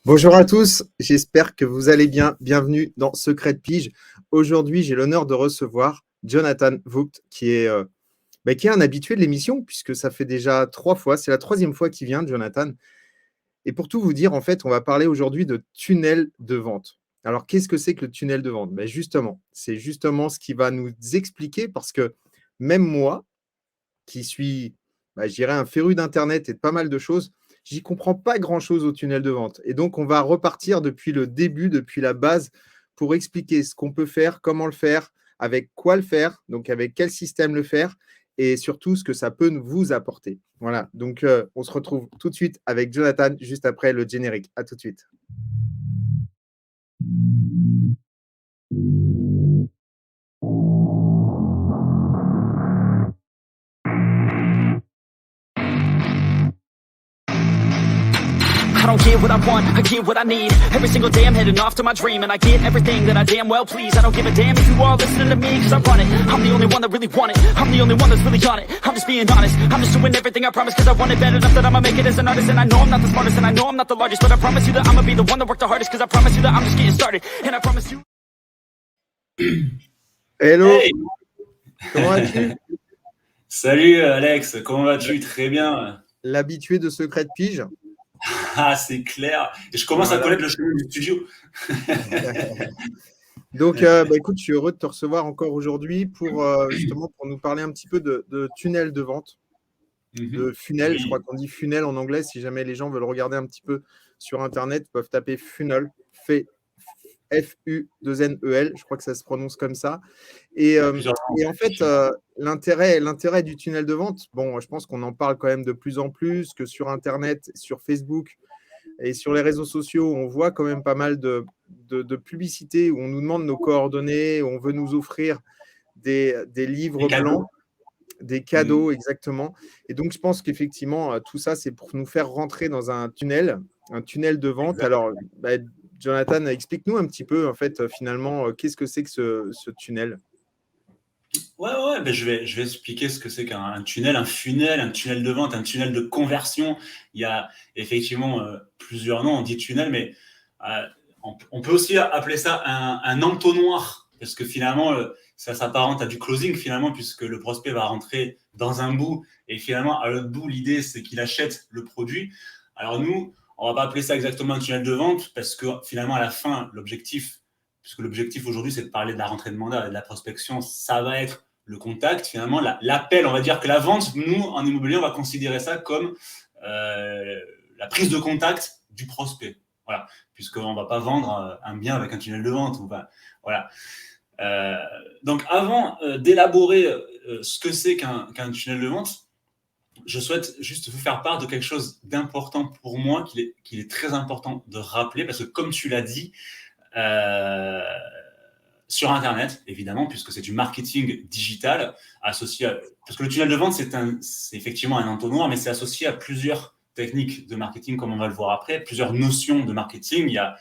Bonjour à tous, j'espère que vous allez bien. Bienvenue dans Secret de Pige. Aujourd'hui, j'ai l'honneur de recevoir Jonathan Vogt, qui est un habitué de l'émission, puisque ça fait déjà 3 fois, c'est la troisième fois qu'il vient, Jonathan. Et pour tout vous dire, en fait, on va parler aujourd'hui de tunnel de vente. Alors, qu'est-ce que c'est que le tunnel de vente? Justement, c'est justement ce qui va nous expliquer, parce que même moi, qui suis, je dirais, un féru d'internet et de pas mal de choses, j'y comprends pas grand-chose au tunnel de vente. Et donc, on va repartir depuis le début, depuis la base, pour expliquer ce qu'on peut faire, comment le faire, avec quoi le faire, donc avec quel système le faire, et surtout ce que ça peut vous apporter. Voilà, donc on se retrouve tout de suite avec Jonathan, juste après le générique. À tout de suite. I don't get what I want, I get what I need. Every single day I'm heading off to my dream, and I get everything that I damn well please. I don't give a damn if you all listening to me, cause I run it. I'm the only one that really want it, I'm the only one that's really on it. I'm just being honest, I'm just doing everything I promise, cause I want it bad enough that I'ma make it as an artist. And I know I'm not the smartest, and I know I'm not the largest, but I promise you that I'ma be the one that worked the hardest, cause I promise you that I'm just getting started. And I promise you. Hello, Hey. comment vas-tu? Salut Alex, comment vas-tu? Très bien. L'habitué de Secret de Pige. Ah, c'est clair. Et je commence à connaître le chemin du studio. Donc, écoute, je suis heureux de te recevoir encore aujourd'hui pour justement pour nous parler un petit peu de tunnel de vente, de funnel. Oui. Je crois qu'on dit funnel en anglais. Si jamais les gens veulent regarder un petit peu sur Internet, ils peuvent taper funnel, F-U-2-N-E-L. Je crois que ça se prononce comme ça. Et en fait, l'intérêt du tunnel de vente, bon, je pense qu'on en parle quand même de plus en plus, que sur Internet, sur Facebook et sur les réseaux sociaux, on voit quand même pas mal de publicités où on nous demande nos coordonnées, où on veut nous offrir des livres blancs, des cadeaux, exactement. Et donc, je pense qu'effectivement, tout ça, c'est pour nous faire rentrer dans un tunnel de vente. Alors, Jonathan, explique-nous un petit peu, en fait, finalement, qu'est-ce que c'est que ce tunnel? Ouais, je vais expliquer ce que c'est qu'un tunnel, un funnel, un tunnel de vente, un tunnel de conversion. Il y a effectivement plusieurs noms, on dit tunnel, mais on peut aussi appeler ça un entonnoir, parce que finalement, ça s'apparente à du closing, finalement, puisque le prospect va rentrer dans un bout, et finalement, à l'autre bout, l'idée, c'est qu'il achète le produit. Alors nous, on va pas appeler ça exactement un tunnel de vente, parce que finalement, à la fin, puisque l'objectif aujourd'hui, c'est de parler de la rentrée de mandat et de la prospection, ça va être le contact, finalement, l'appel. On va dire que la vente, nous, en immobilier, on va considérer ça comme la prise de contact du prospect. Voilà, puisqu'on ne va pas vendre un bien avec un tunnel de vente. Voilà. Donc, avant d'élaborer ce que c'est qu'un tunnel de vente, je souhaite juste vous faire part de quelque chose d'important pour moi, qu'il est très important de rappeler, parce que comme tu l'as dit, sur Internet, évidemment, puisque c'est du marketing digital associé à... Parce que le tunnel de vente, c'est effectivement un entonnoir, mais c'est associé à plusieurs techniques de marketing, comme on va le voir après, plusieurs notions de marketing. Il y a,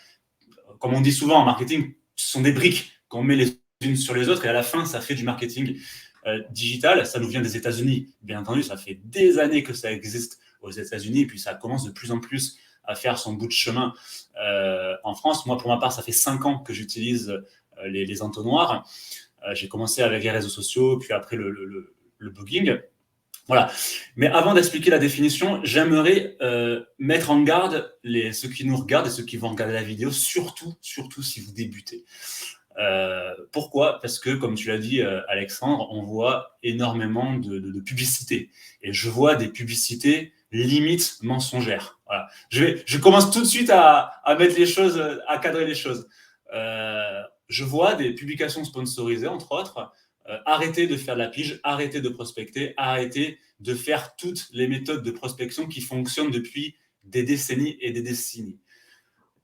comme on dit souvent en marketing, ce sont des briques qu'on met les unes sur les autres, et à la fin, ça fait du marketing digital. Ça nous vient des États-Unis, bien entendu. Ça fait des années que ça existe aux États-Unis, et puis ça commence de plus en plus à faire son bout de chemin en France. Moi, pour ma part, ça fait 5 ans que j'utilise les entonnoirs. J'ai commencé avec les réseaux sociaux, puis après le blogging. Voilà. Mais avant d'expliquer la définition, j'aimerais mettre en garde ceux qui nous regardent et ceux qui vont regarder la vidéo, surtout si vous débutez. Pourquoi? Parce que, comme tu l'as dit, Alexandre, on voit énormément de publicités. Et je vois des publicités limite mensongères. Voilà. Je commence tout de suite à mettre les choses, à cadrer les choses. Je vois des publications sponsorisées, entre autres. Arrêtez de faire de la pige, arrêtez de prospecter, arrêtez de faire toutes les méthodes de prospection qui fonctionnent depuis des décennies et des décennies.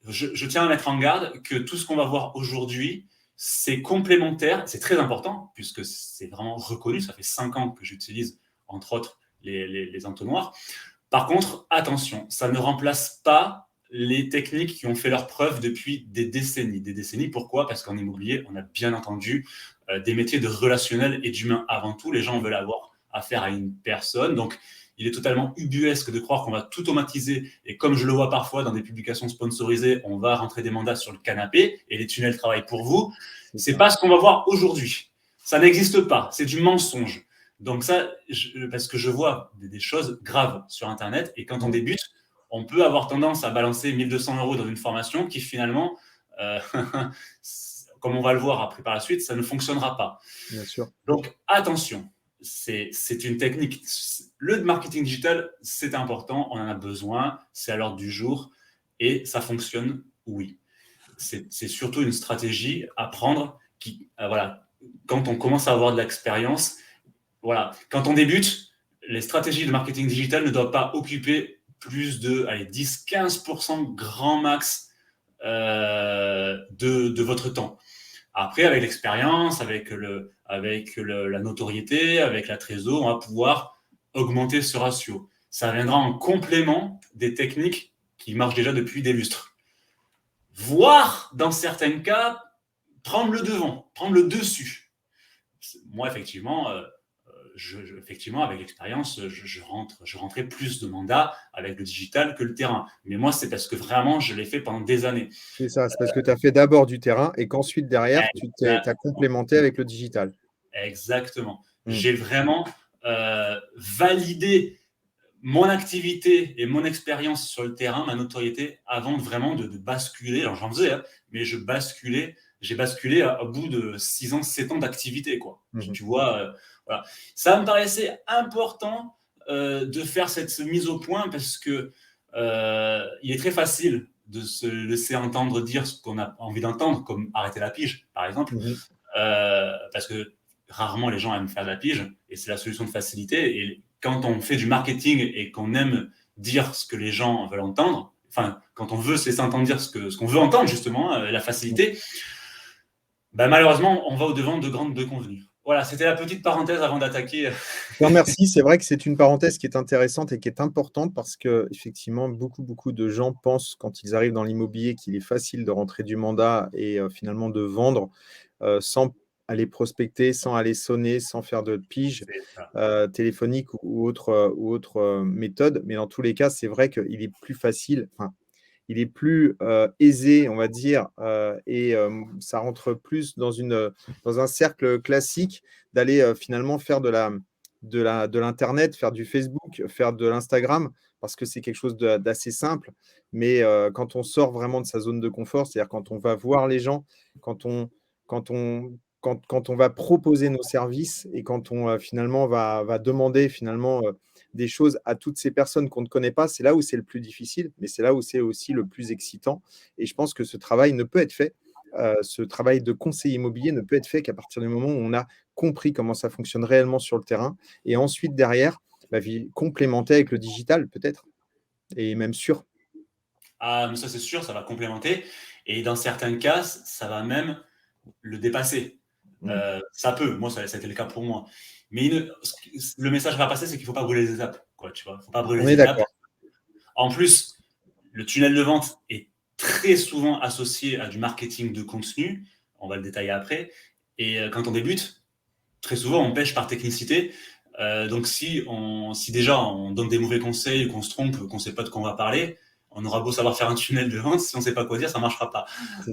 Je tiens à mettre en garde que tout ce qu'on va voir aujourd'hui, c'est complémentaire, c'est très important, puisque c'est vraiment reconnu, ça fait 5 ans que j'utilise, entre autres, les entonnoirs. Par contre, attention, ça ne remplace pas les techniques qui ont fait leur preuve depuis des décennies. Des décennies, pourquoi? Parce qu'en immobilier, on a bien entendu des métiers de relationnel et d'humain avant tout. Les gens veulent avoir affaire à une personne, donc il est totalement ubuesque de croire qu'on va tout automatiser. Et comme je le vois parfois dans des publications sponsorisées, on va rentrer des mandats sur le canapé et les tunnels travaillent pour vous. C'est pas ce qu'on va voir aujourd'hui. Ça n'existe pas. C'est du mensonge. Donc ça, parce que je vois des choses graves sur Internet. Et quand on débute, on peut avoir tendance à balancer 1 200 € dans une formation qui finalement, comme on va le voir après par la suite, ça ne fonctionnera pas. Bien sûr. Donc attention, c'est une technique. Le marketing digital, c'est important, on en a besoin, c'est à l'ordre du jour et ça fonctionne, oui. C'est surtout une stratégie à prendre voilà, quand on commence à avoir de l'expérience. Voilà, quand on débute, les stratégies de marketing digital ne doivent pas occuper plus de 10-15% grand max de votre temps. Après, avec l'expérience, avec la notoriété, avec la trésor, on va pouvoir augmenter ce ratio. Ça viendra en complément des techniques qui marchent déjà depuis des lustres. Voire, dans certains cas, prendre le devant, prendre le dessus. Moi, effectivement, avec l'expérience, je rentrais plus de mandats avec le digital que le terrain. Mais moi, c'est parce que vraiment, je l'ai fait pendant des années. C'est ça, c'est parce que tu as fait d'abord du terrain et qu'ensuite, derrière, tu as complémenté avec le digital. Exactement. J'ai vraiment validé mon activité et mon expérience sur le terrain, ma notoriété, avant vraiment de basculer. Alors, j'en faisais, mais j'ai basculé au bout de 6 ans, 7 ans d'activité, quoi. Tu vois, voilà. Ça me paraissait important de faire cette mise au point parce que il est très facile de se laisser entendre dire ce qu'on a envie d'entendre, comme arrêter la pige, par exemple, parce que rarement les gens aiment faire de la pige et c'est la solution de facilité. Et quand on fait du marketing et qu'on aime dire ce que les gens veulent entendre, enfin, quand on veut se laisser entendre dire ce qu'on veut entendre, justement, la facilité, malheureusement, on va au-devant de grandes déconvenues. Voilà, c'était la petite parenthèse avant d'attaquer. Non, merci. C'est vrai que c'est une parenthèse qui est intéressante et qui est importante parce que effectivement, beaucoup de gens pensent quand ils arrivent dans l'immobilier qu'il est facile de rentrer du mandat et finalement de vendre sans aller prospecter, sans aller sonner, sans faire de pige téléphonique ou autre méthode. Mais dans tous les cas, c'est vrai qu'il est plus facile. Il est plus aisé, on va dire, et ça rentre plus dans un cercle classique d'aller finalement faire de l'Internet, faire du Facebook, faire de l'Instagram, parce que c'est quelque chose d'assez simple. Mais quand on sort vraiment de sa zone de confort, c'est-à-dire quand on va voir les gens, quand on va proposer nos services et quand on finalement va demander finalement des choses à toutes ces personnes qu'on ne connaît pas, c'est là où c'est le plus difficile, mais c'est là où c'est aussi le plus excitant. Et je pense que ce travail ne peut être fait, ce travail de conseiller immobilier ne peut être fait qu'à partir du moment où on a compris comment ça fonctionne réellement sur le terrain. Et ensuite, derrière, complémenter avec le digital, peut-être, et même sûr. Ah, mais ça, c'est sûr, ça va complémenter. Et dans certains cas, ça va même le dépasser. Ça peut. Moi, ça a été le cas pour moi. Mais le message va passer, c'est qu'il ne faut pas brûler les étapes. Tu vois, faut pas brûler les étapes. En plus, le tunnel de vente est très souvent associé à du marketing de contenu. On va le détailler après. Et quand on débute, très souvent, on pêche par technicité. Donc, si déjà on donne des mauvais conseils, qu'on se trompe, qu'on ne sait pas de quoi on va parler, on aura beau savoir faire un tunnel de vente, si on ne sait pas quoi dire, ça ne marchera pas.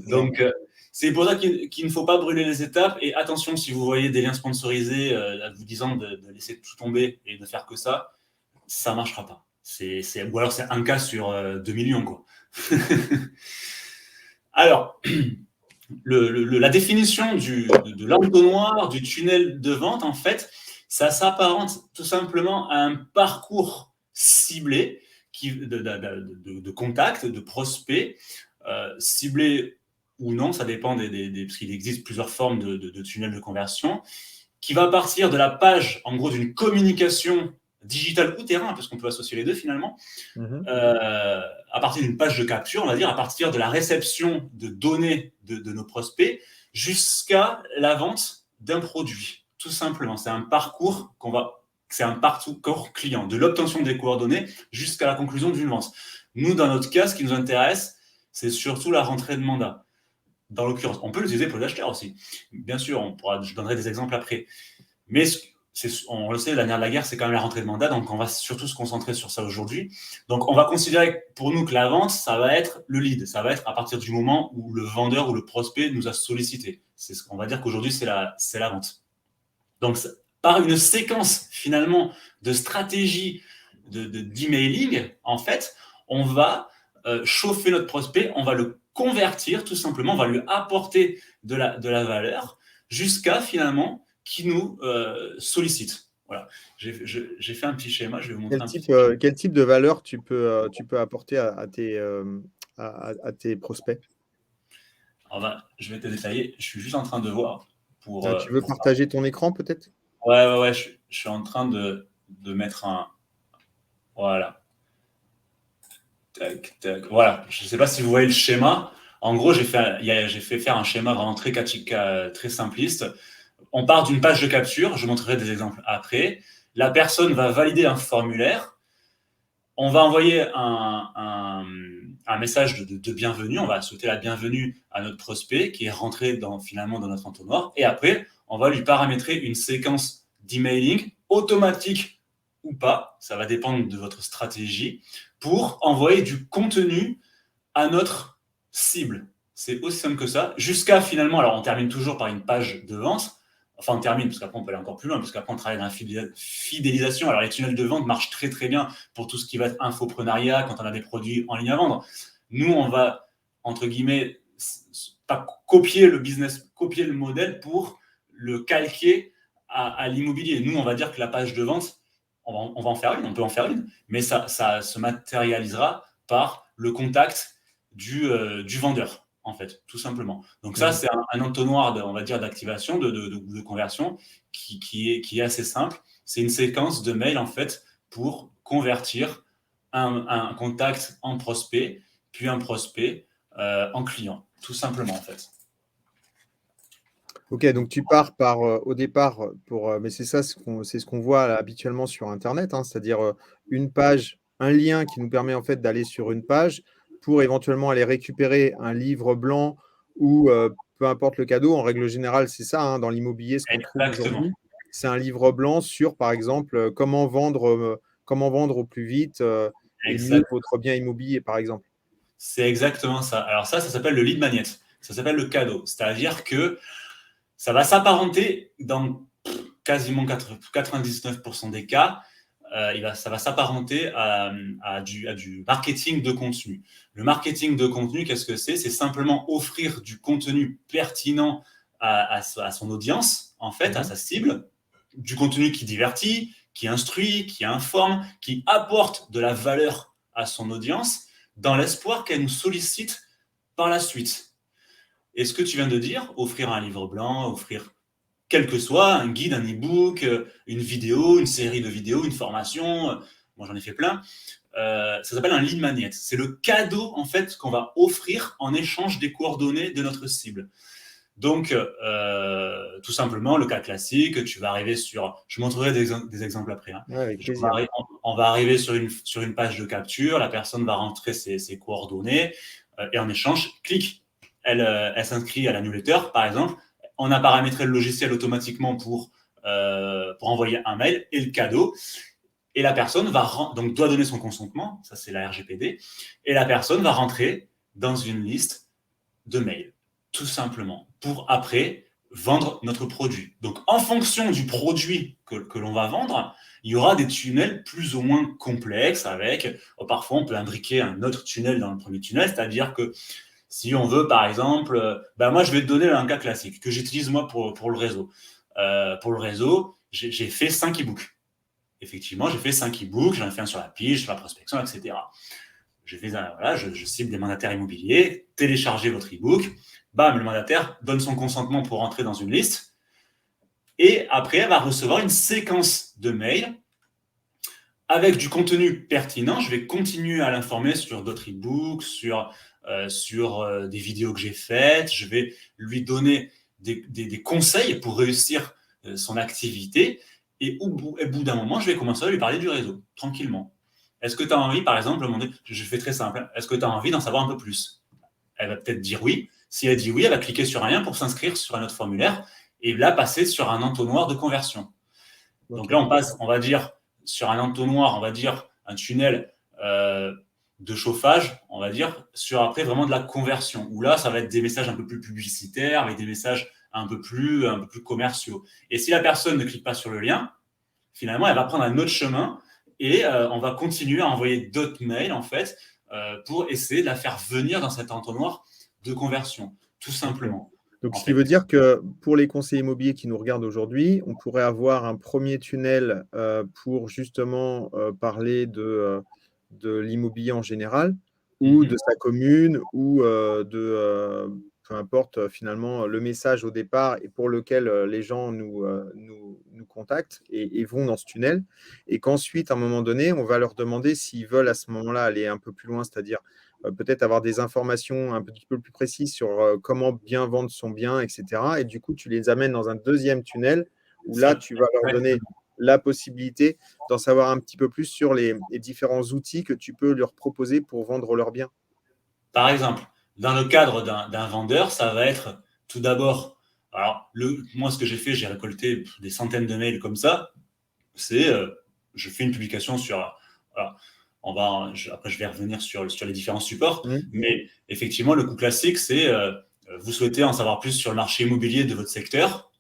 Donc, c'est pour ça qu'il ne faut pas brûler les étapes. Et attention, si vous voyez des liens sponsorisés vous disant de laisser tout tomber et de faire que ça ne marchera pas. Ou alors, c'est un cas sur 2 millions, quoi. Alors, la définition de l'entonnoir, du tunnel de vente, en fait, ça s'apparente tout simplement à un parcours ciblé de contacts, de prospects, ciblés ou non, ça dépend parce qu'il existe plusieurs formes de tunnels de conversion, qui va partir de la page, en gros, d'une communication digitale ou terrain, parce qu'on peut associer les deux finalement, à partir d'une page de capture, on va dire, à partir de la réception de données de nos prospects jusqu'à la vente d'un produit. Tout simplement, c'est un parcours client, de l'obtention des coordonnées jusqu'à la conclusion d'une vente. Nous, dans notre cas, ce qui nous intéresse, c'est surtout la rentrée de mandat. Dans l'occurrence, on peut l'utiliser pour les acheteurs aussi. Bien sûr, je donnerai des exemples après. Mais on le sait, la nerf de la guerre, c'est quand même la rentrée de mandat, donc on va surtout se concentrer sur ça aujourd'hui. Donc, on va considérer pour nous que la vente, ça va être le lead, ça va être à partir du moment où le vendeur ou le prospect nous a sollicité. C'est ce qu'on va dire qu'aujourd'hui, c'est la vente. Donc, par une séquence finalement de stratégie d'emailing, en fait, on va chauffer notre prospect, on va le convertir tout simplement, on va lui apporter de la valeur jusqu'à finalement qu'il nous sollicite. Voilà. J'ai fait un petit schéma, je vais vous montrer Quel type de valeur tu peux apporter à tes prospects? Je vais te détailler, je suis juste en train de voir. Tu veux partager ton écran peut-être? Ouais, je suis en train de mettre un... Voilà. Tac, tac. Voilà, je ne sais pas si vous voyez le schéma. En gros, j'ai fait faire un schéma vraiment très simpliste. On part d'une page de capture, je montrerai des exemples après. La personne va valider un formulaire. On va envoyer un message de bienvenue. On va souhaiter la bienvenue à notre prospect qui est rentré finalement dans notre entonnoir. Et après, on va lui paramétrer une séquence d'emailing automatique ou pas. Ça va dépendre de votre stratégie pour envoyer du contenu à notre cible. C'est aussi simple que ça. Jusqu'à finalement, alors on termine toujours par une page de vente. Enfin, on termine, parce qu'après, on peut aller encore plus loin, parce qu'après, on travaille dans la fidélisation. Alors, les tunnels de vente marchent très, très bien pour tout ce qui va être infoprenariat, quand on a des produits en ligne à vendre. Nous, on va, entre guillemets, pas copier le modèle pour le calquer à l'immobilier. Nous, on va dire que la page de vente, on va en faire une, on peut en faire une, mais ça se matérialisera par le contact du vendeur, en fait, tout simplement. Donc ça, c'est un entonnoir, on va dire, d'activation, de conversion qui est assez simple. C'est une séquence de mails, en fait, pour convertir un contact en prospect, puis un prospect en client, tout simplement, en fait. Ok, donc tu pars au départ mais c'est ça, c'est ce qu'on voit habituellement sur Internet, hein, c'est-à-dire une page, un lien qui nous permet en fait d'aller sur une page pour éventuellement aller récupérer un livre blanc ou peu importe le cadeau. En règle générale, c'est ça, hein, dans l'immobilier, ce qu'on trouve aujourd'hui, c'est un livre blanc sur, par exemple, comment vendre au plus vite et mieux votre bien immobilier, par exemple. C'est exactement ça. Alors ça s'appelle le lead magnet. Ça s'appelle le cadeau. C'est-à-dire que ça va s'apparenter dans quasiment 99% des cas, ça va s'apparenter à du marketing de contenu. Le marketing de contenu, qu'est-ce que c'est? C'est simplement offrir du contenu pertinent à son audience, en fait, à sa cible, du contenu qui divertit, qui instruit, qui informe, qui apporte de la valeur à son audience, dans l'espoir qu'elle nous sollicite par la suite. Et ce que tu viens de dire, offrir un livre blanc, offrir quel que soit, un guide, un e-book, une vidéo, une série de vidéos, une formation, moi j'en ai fait plein, ça s'appelle un lead magnet. C'est le cadeau en fait qu'on va offrir en échange des coordonnées de notre cible. Donc, tout simplement, le cas classique, tu vas arriver sur... Je montrerai des exemples après. Hein. Ouais, avec plaisir. On va arriver sur une page de capture, la personne va rentrer ses coordonnées, et en échange, clique. Elle s'inscrit à la newsletter, par exemple. On a paramétré le logiciel automatiquement pour envoyer un mail et le cadeau. Et la personne donc doit donner son consentement, ça c'est la RGPD, et la personne va rentrer dans une liste de mails, tout simplement, pour après vendre notre produit. Donc, en fonction du produit que l'on va vendre, il y aura des tunnels plus ou moins complexes avec, parfois on peut imbriquer un autre tunnel dans le premier tunnel, c'est-à-dire que si on veut, par exemple, moi, je vais te donner un cas classique que j'utilise moi pour le réseau. Pour le réseau, j'ai fait 5 e-books. Effectivement, j'ai fait 5 e-books, j'en ai fait un sur la pige, sur la prospection, etc. Je cible des mandataires immobiliers, téléchargez votre e-book, bam, le mandataire donne son consentement pour entrer dans une liste, et après, elle va recevoir une séquence de mails avec du contenu pertinent. Je vais continuer à l'informer sur d'autres e-books, sur des vidéos que j'ai faites. Je vais lui donner des conseils pour réussir son activité. Et au bout d'un moment, je vais commencer à lui parler du réseau, tranquillement. Est-ce que tu as envie, par exemple, je fais très simple, est-ce que tu as envie d'en savoir un peu plus? Elle va peut-être dire oui. Si elle dit oui, elle va cliquer sur un lien pour s'inscrire sur un autre formulaire et là, passer sur un entonnoir de conversion. Donc Ok. là, on passe, on va dire, sur un entonnoir, on va dire, un tunnel de chauffage, on va dire, sur après vraiment de la conversion, où là, ça va être des messages un peu plus publicitaires, avec des messages un peu plus commerciaux. Et si la personne ne clique pas sur le lien, finalement, elle va prendre un autre chemin et on va continuer à envoyer d'autres mails, en fait, pour essayer de la faire venir dans cet entonnoir de conversion, tout Ok. simplement. Donc, En ce qui fait. veut dire que pour les conseillers immobiliers qui nous regardent aujourd'hui, on pourrait avoir un premier tunnel pour justement parler de l'immobilier en général, ou de sa commune, ou peu importe finalement le message au départ et pour lequel les gens nous contactent et vont dans ce tunnel. Et qu'ensuite, à un moment donné, on va leur demander s'ils veulent à ce moment-là aller un peu plus loin, c'est-à-dire peut-être avoir des informations un petit peu plus précises sur comment bien vendre son bien, etc. Et du coup, tu les amènes dans un deuxième tunnel où là, Ça, tu vas leur donner la possibilité d'en savoir un petit peu plus sur les différents outils que tu peux leur proposer pour vendre leurs biens. par exemple, dans le cadre d'un vendeur, ça va être tout d'abord, alors moi ce que j'ai fait, j'ai récolté des centaines de mails comme ça, c'est je fais une publication sur, voilà, après je vais revenir sur les différents supports, Mmh. mais effectivement le coup classique c'est vous souhaitez en savoir plus sur le marché immobilier de votre secteur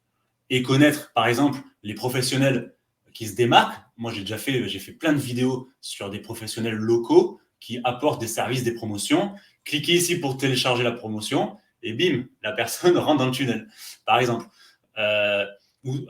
et connaître par exemple les professionnels qui se démarquent. Moi j'ai fait plein de vidéos sur des professionnels locaux qui apportent des services, des promotions. Cliquez ici pour télécharger la promotion et bim, la personne rentre dans le tunnel, par exemple. Euh,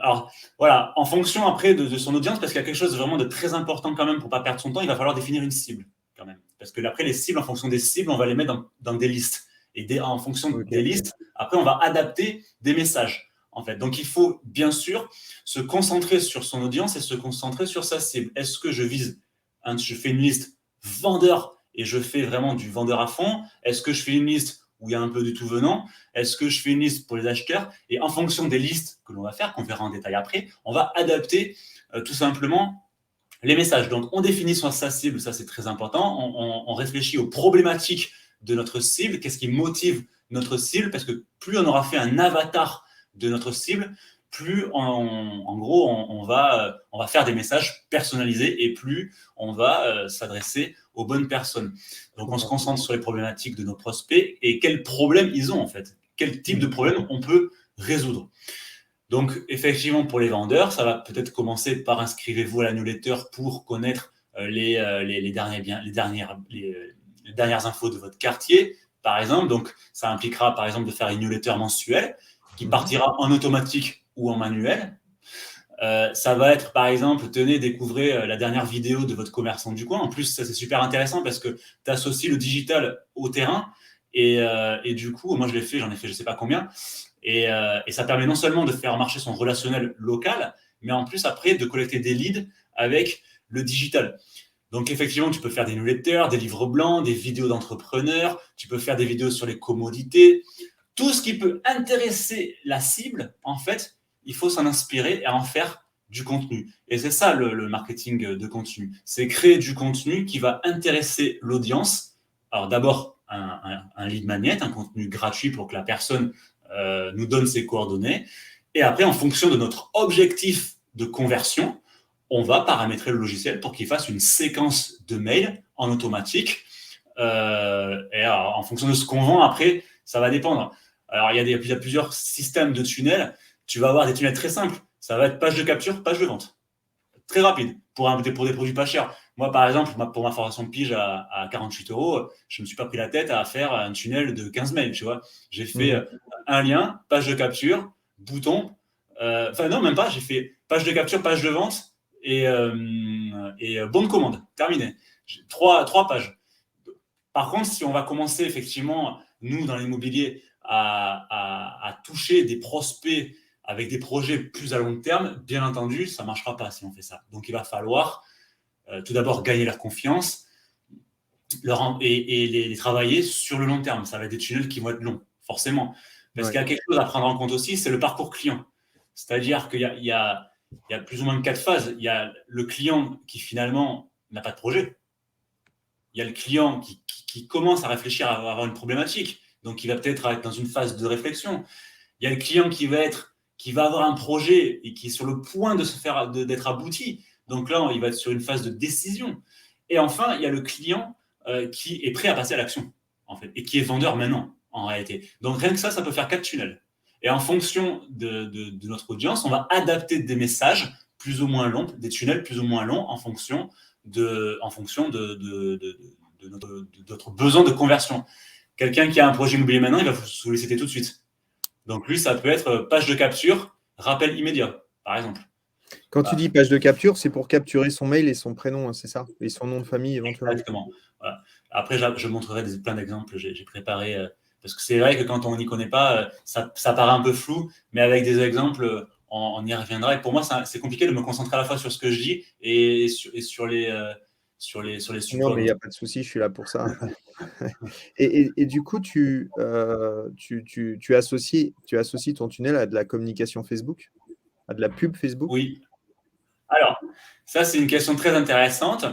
alors, voilà, en fonction après de son audience, parce qu'il y a quelque chose vraiment de très important quand même pour ne pas perdre son temps, il va falloir définir une cible quand même. Parce que après, les cibles, en fonction des cibles, on va les mettre dans des listes. Et en fonction Ok. des listes, après, on va adapter des messages. En fait. Donc, il faut bien sûr se concentrer sur son audience et se concentrer sur sa cible. Est-ce que je vise, je fais une liste vendeur et je fais vraiment du vendeur à fond? Est-ce que je fais une liste où il y a un peu du tout venant? Est-ce que je fais une liste pour les acheteurs? Et en fonction des listes que l'on va faire, qu'on verra en détail après, on va adapter tout simplement les messages. Donc, on définit sa cible, ça c'est très important. On réfléchit aux problématiques de notre cible, qu'est-ce qui motive notre cible, parce que plus on aura fait un avatar de notre cible, plus en gros on va faire des messages personnalisés et plus on va s'adresser aux bonnes personnes. Donc on se concentre sur les problématiques de nos prospects et quels problèmes ils ont en fait, quel type de problème on peut résoudre. Donc effectivement pour les vendeurs, ça va peut-être commencer par inscrivez-vous à la newsletter pour connaître les dernières infos de votre quartier, par exemple. Donc ça impliquera par exemple de faire une newsletter mensuelle qui partira en automatique ou en manuel. Ça va être, par exemple, tenez, découvrez la dernière vidéo de votre commerçant du coin. En plus, ça, c'est super intéressant parce que tu associes le digital au terrain. Et du coup, moi, je l'ai fait, j'en ai fait je ne sais pas combien. Et ça permet non seulement de faire marcher son relationnel local, mais en plus, après, de collecter des leads avec le digital. Donc, effectivement, tu peux faire des newsletters, des livres blancs, des vidéos d'entrepreneurs. Tu peux faire des vidéos sur les commodités. Tout ce qui peut intéresser la cible, en fait, il faut s'en inspirer et en faire du contenu. Et c'est ça le marketing de contenu. C'est créer du contenu qui va intéresser l'audience. Alors d'abord, un lead magnet, un contenu gratuit pour que la personne nous donne ses coordonnées. Et après, en fonction de notre objectif de conversion, on va paramétrer le logiciel pour qu'il fasse une séquence de mails en automatique. Et alors, en fonction de ce qu'on vend, après, ça va dépendre. Alors, il y a plusieurs systèmes de tunnels. Tu vas avoir des tunnels très simples. Ça va être page de capture, page de vente. Très rapide pour des produits pas chers. Moi, par exemple, pour ma formation de pige à 48 €, je ne me suis pas pris la tête à faire un tunnel de 15 mails, tu vois. J'ai fait un lien, page de capture, bouton. Enfin, non, même pas. J'ai fait page de capture, page de vente et bon de commande. Terminé. Trois pages. Par contre, si on va commencer effectivement, nous, dans l'immobilier, à toucher des prospects avec des projets plus à long terme, bien entendu, ça ne marchera pas si on fait ça. Donc, il va falloir tout d'abord gagner leur confiance et les travailler sur le long terme. Ça va être des tunnels qui vont être longs, forcément. Parce qu'il y a quelque chose à prendre en compte aussi, c'est le parcours client. C'est-à-dire qu'il y a plus ou moins 4 phases. Il y a le client qui finalement n'a pas de projet. Il y a le client qui commence à réfléchir à avoir une problématique. Donc, il va peut-être être dans une phase de réflexion. Il y a le client qui va être qui va avoir un projet et qui est sur le point d'être abouti. Donc là, il va être sur une phase de décision. Et enfin, il y a le client qui est prêt à passer à l'action, en fait, et qui est vendeur maintenant, en réalité. Donc rien que ça peut faire 4 tunnels. Et en fonction de notre audience, on va adapter des messages plus ou moins longs, des tunnels plus ou moins longs en fonction de notre besoin de conversion. Quelqu'un qui a un projet immobilier maintenant, il va vous solliciter tout de suite. Donc lui, ça peut être page de capture, rappel immédiat, par exemple. Quand tu dis page de capture, c'est pour capturer son mail et son prénom, c'est ça? Et son nom de famille éventuellement. Exactement. Voilà. Après, je montrerai plein d'exemples, j'ai préparé, parce que c'est vrai que quand on n'y connaît pas, ça paraît un peu flou, mais avec des exemples, on y reviendra. Et pour moi, c'est compliqué de me concentrer à la fois sur ce que je dis et sur les supports. Non, mais il n'y a pas de souci, je suis là pour ça. Et du coup, tu associes ton tunnel à de la communication Facebook, à de la pub Facebook? Oui. Alors, ça, c'est une question très intéressante.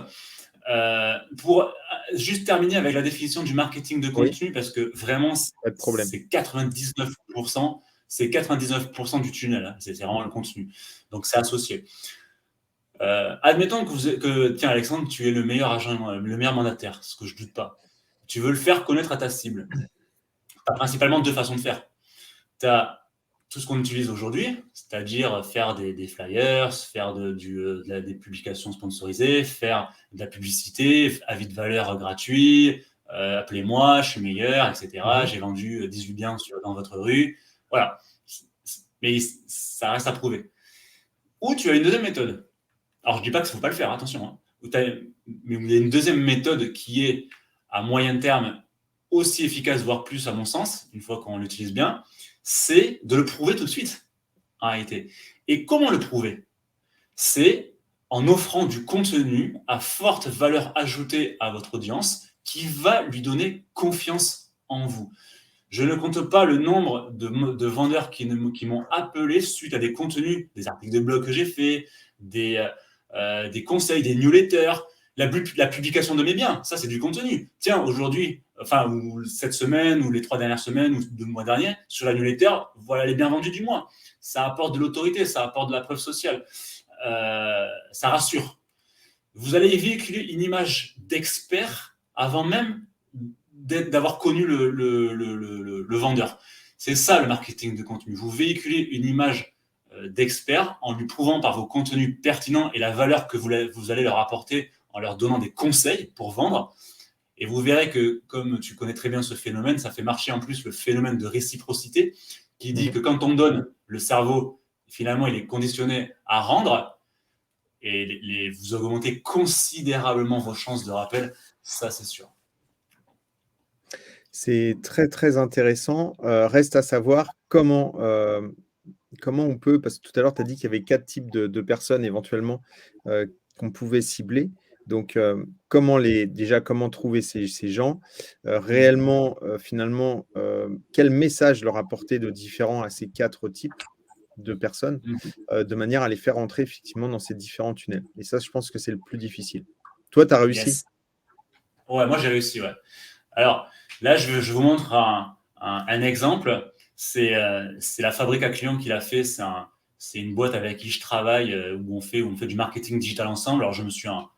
Pour juste terminer avec la définition du marketing de contenu, parce que vraiment, Pas de problème. c'est 99% du tunnel. Hein. C'est vraiment le contenu. Donc, c'est associé. Admettons tiens, Alexandre, tu es le meilleur agent, le meilleur mandataire, ce que je ne doute pas. Tu veux le faire connaître à ta cible. Tu as principalement 2 façons de faire. Tu as tout ce qu'on utilise aujourd'hui, c'est-à-dire faire des flyers, faire des publications sponsorisées, faire de la publicité, avis de valeur gratuit, appelez-moi, je suis meilleur, etc. J'ai vendu 18 biens dans votre rue. Voilà. Mais ça reste à prouver. Ou tu as une deuxième méthode. Alors, je ne dis pas qu'il ne faut pas le faire, attention. Hein. Mais il y a une deuxième méthode qui est, à moyen terme, aussi efficace, voire plus à mon sens, une fois qu'on l'utilise bien, c'est de le prouver tout de suite, en réalité. Et comment le prouver? C'est en offrant du contenu à forte valeur ajoutée à votre audience qui va lui donner confiance en vous. Je ne compte pas le nombre de vendeurs qui m'ont appelé suite à des contenus, des articles de blog que j'ai faits, des conseils, des newsletters, la publication de mes biens. Ça, c'est du contenu. Tiens, aujourd'hui, ou cette semaine, ou les 3 dernières semaines, ou le mois dernier, sur la newsletter, voilà les biens vendus du mois. Ça apporte de l'autorité, ça apporte de la preuve sociale. Ça rassure. Vous allez véhiculer une image d'expert avant même d'avoir connu le vendeur. C'est ça le marketing de contenu. Vous véhiculez une image d'expert en lui prouvant par vos contenus pertinents et la valeur que vous allez leur apporter en leur donnant des conseils pour vendre. Et vous verrez que, comme tu connais très bien ce phénomène, ça fait marcher en plus le phénomène de réciprocité qui dit que quand on donne, le cerveau, finalement, il est conditionné à rendre et vous augmentez considérablement vos chances de rappel. Ça, c'est sûr. C'est très, très intéressant. Reste à savoir comment on peut, parce que tout à l'heure, tu as dit qu'il y avait 4 types de personnes éventuellement qu'on pouvait cibler. Donc, comment trouver ces gens, réellement, finalement, quel message leur apporter de différent à ces 4 types de personnes, de manière à les faire entrer effectivement dans ces différents tunnels. Et ça, je pense que c'est le plus difficile. Toi, tu as réussi? Yes. Ouais, moi, j'ai réussi, ouais. Alors, là, je vous montre un exemple. C'est la Fabrique à clients qui l'a fait. C'est une boîte avec qui je travaille où on fait du marketing digital ensemble. Alors, je me suis un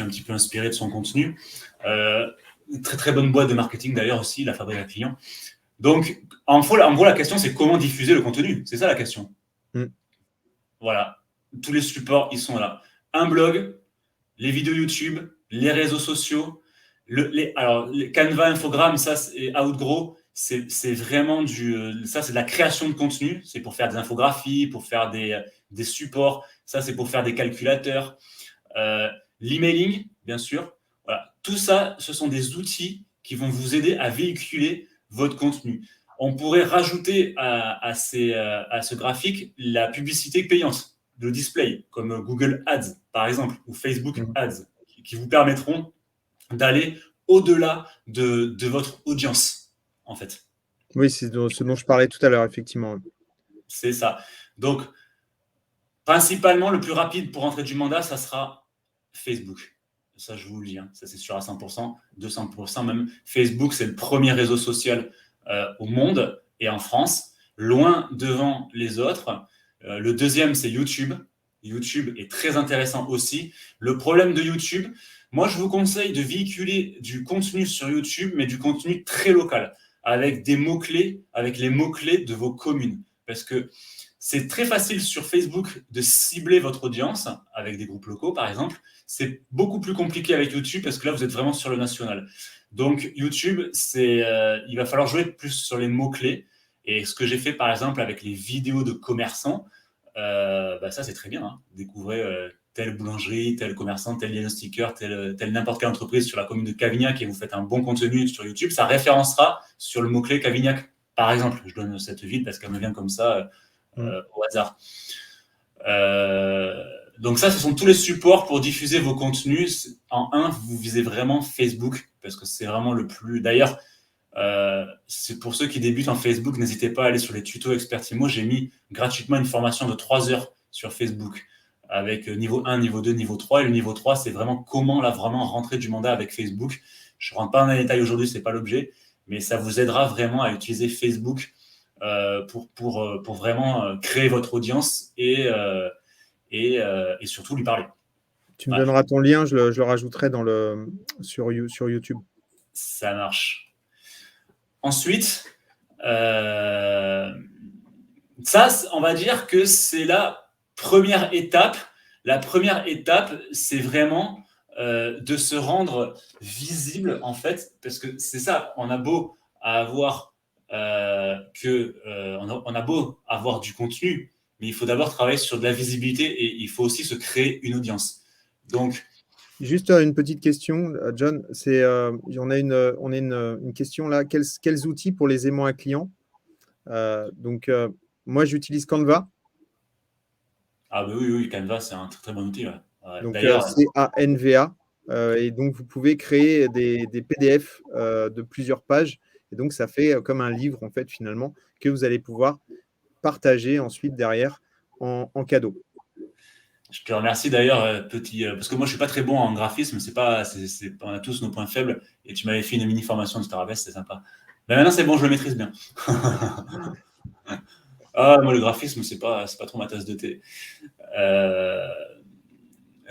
petit peu inspiré de son contenu. Très, très bonne boîte de marketing d'ailleurs aussi, la Fabrique à clients. Donc, en gros, la question, c'est comment diffuser le contenu. C'est ça la question. Voilà. Tous les supports, ils sont là. Un blog, les vidéos YouTube, les réseaux sociaux, alors, les Canva, Infogrames, ça, c'est Outgrow, c'est vraiment ça, c'est de la création de contenu. C'est pour faire des infographies, pour faire des supports. Ça, c'est pour faire des calculateurs. L'emailing, bien sûr. Voilà. Tout ça, ce sont des outils qui vont vous aider à véhiculer votre contenu. On pourrait rajouter à ce graphique la publicité payante, le display, comme Google Ads, par exemple, ou Facebook Ads, qui vous permettront d'aller au-delà de votre audience, en fait. Oui, c'est ce dont je parlais tout à l'heure, effectivement. C'est ça. Donc, principalement, le plus rapide pour entrer du mandat, ça sera Facebook. Ça, je vous le dis. Hein. Ça, c'est sûr à 100%, 200% même. Facebook, c'est le premier réseau social au monde et en France. loin devant les autres. Le deuxième, c'est YouTube. YouTube est très intéressant aussi. Le problème de YouTube, moi, je vous conseille de véhiculer du contenu sur YouTube, mais du contenu très local, avec des mots-clés, avec les mots-clés de vos communes. Parce que c'est très facile sur Facebook de cibler votre audience, avec des groupes locaux, par exemple. C'est beaucoup plus compliqué avec YouTube, parce que là, vous êtes vraiment sur le national. Donc, YouTube, il va falloir jouer plus sur les mots-clés. Et ce que j'ai fait, par exemple, avec les vidéos de commerçants, ça, c'est très bien. Hein. Découvrez telle boulangerie, tel commerçant, tel diagnostiqueur, tel n'importe quelle entreprise sur la commune de Cavignac et vous faites un bon contenu sur YouTube, ça référencera sur le mot-clé Cavignac, par exemple. Je donne cette ville parce qu'elle me vient comme ça au hasard. Donc ça, ce sont tous les supports pour diffuser vos contenus. En un, vous visez vraiment Facebook parce que c'est vraiment le plus... D'ailleurs, c'est pour ceux qui débutent en Facebook, n'hésitez pas à aller sur les tutos Expertimo. J'ai mis gratuitement une formation de 3 heures sur Facebook avec niveau 1, niveau 2, niveau 3. Et le niveau 3, c'est vraiment comment vraiment rentrer du mandat avec Facebook. Je ne rentre pas dans les détails aujourd'hui, ce n'est pas l'objet, mais ça vous aidera vraiment à utiliser Facebook pour vraiment créer votre audience et surtout lui parler. Tu me donneras ton lien, je le rajouterai sur YouTube. Ça marche. Ensuite, ça, on va dire que c'est la première étape. La première étape, c'est vraiment de se rendre visible, en fait, parce que c'est ça, on a beau avoir on a beau avoir du contenu, mais il faut d'abord travailler sur de la visibilité et il faut aussi se créer une audience. Donc, juste une petite question, John. On a une question là. Quels outils pour les aimants à clients? Moi, j'utilise Canva. Ah oui, Canva, c'est un très, très bon outil. Ouais. Donc, d'ailleurs, CANVA. Et donc, vous pouvez créer des PDF de plusieurs pages. Et donc, ça fait comme un livre, en fait, finalement, que vous allez pouvoir partager ensuite derrière en cadeau. je te remercie d'ailleurs, parce que moi je suis pas très bon en graphisme, on a tous nos points faibles, et tu m'avais fait une mini formation de Starabest, c'était sympa. Mais maintenant c'est bon, je le maîtrise bien. Moi le graphisme c'est pas trop ma tasse de thé.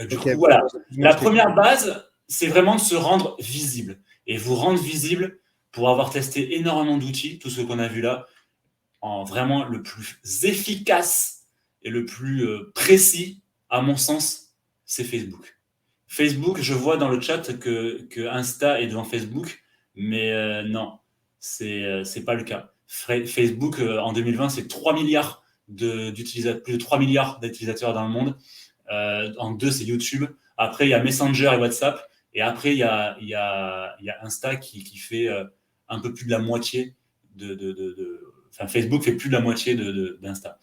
Du coup voilà, la première base c'est vraiment de se rendre visible, et vous rendre visible pour avoir testé énormément d'outils, tout ce qu'on a vu là, en vraiment le plus efficace et le plus précis. À mon sens, c'est Facebook. Facebook, je vois dans le chat que Insta est devant Facebook, mais non, c'est pas le cas. Facebook, en 2020, c'est 3 milliards plus de 3 milliards d'utilisateurs dans le monde. En 2, c'est YouTube. Après, il y a Messenger et WhatsApp. Et après, il y a Insta qui fait un peu plus de la moitié Enfin, Facebook fait plus de la moitié d'Insta.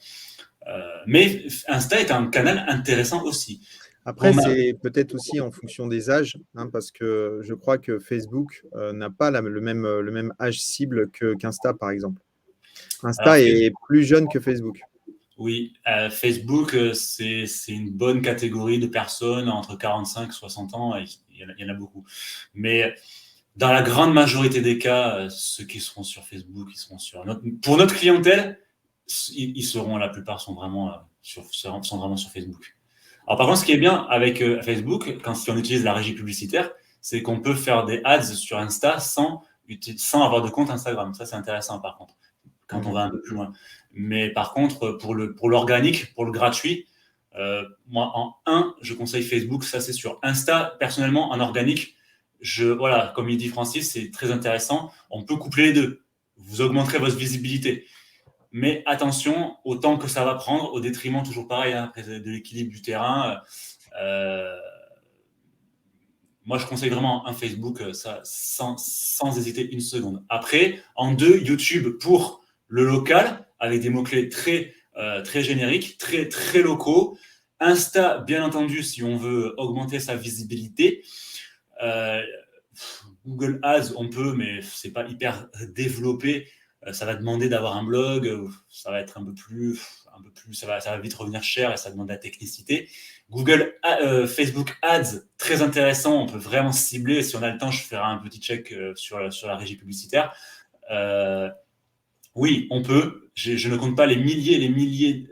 Mais Insta est un canal intéressant aussi. Après, c'est peut-être aussi en fonction des âges, hein, parce que je crois que Facebook n'a pas le même âge cible qu'Insta, par exemple. Insta est plus jeune que Facebook. Oui, Facebook, c'est une bonne catégorie de personnes entre 45 et 60 ans, il y en a beaucoup. Mais dans la grande majorité des cas, ceux qui seront sur Facebook, ils seront pour notre clientèle, ils seront, la plupart sont vraiment sur Facebook. Alors par contre, ce qui est bien avec Facebook, si on utilise la régie publicitaire, c'est qu'on peut faire des ads sur Insta sans avoir de compte Instagram. Ça, c'est intéressant par contre, quand on va un peu plus loin. Mais par contre, pour l'organique, pour le gratuit, moi, je conseille Facebook, ça c'est sûr. Insta, personnellement, en organique, voilà, comme il dit Francis, c'est très intéressant. On peut coupler les deux. Vous augmenterez votre visibilité. Mais attention au temps que ça va prendre, au détriment, toujours pareil, hein, de l'équilibre du terrain. Moi, je conseille vraiment un Facebook, ça, sans hésiter une seconde. Après, en 2, YouTube pour le local, avec des mots-clés très génériques, très, très locaux. Insta, bien entendu, si on veut augmenter sa visibilité. Google Ads, on peut, mais ce n'est pas hyper développé. Ça va demander d'avoir un blog, ça va être un peu plus, ça va vite revenir cher et ça demande de la technicité. Facebook Ads, très intéressant, on peut vraiment cibler. Si on a le temps, je ferai un petit check sur la régie publicitaire. Oui, on peut. Je ne compte pas les milliers et les milliers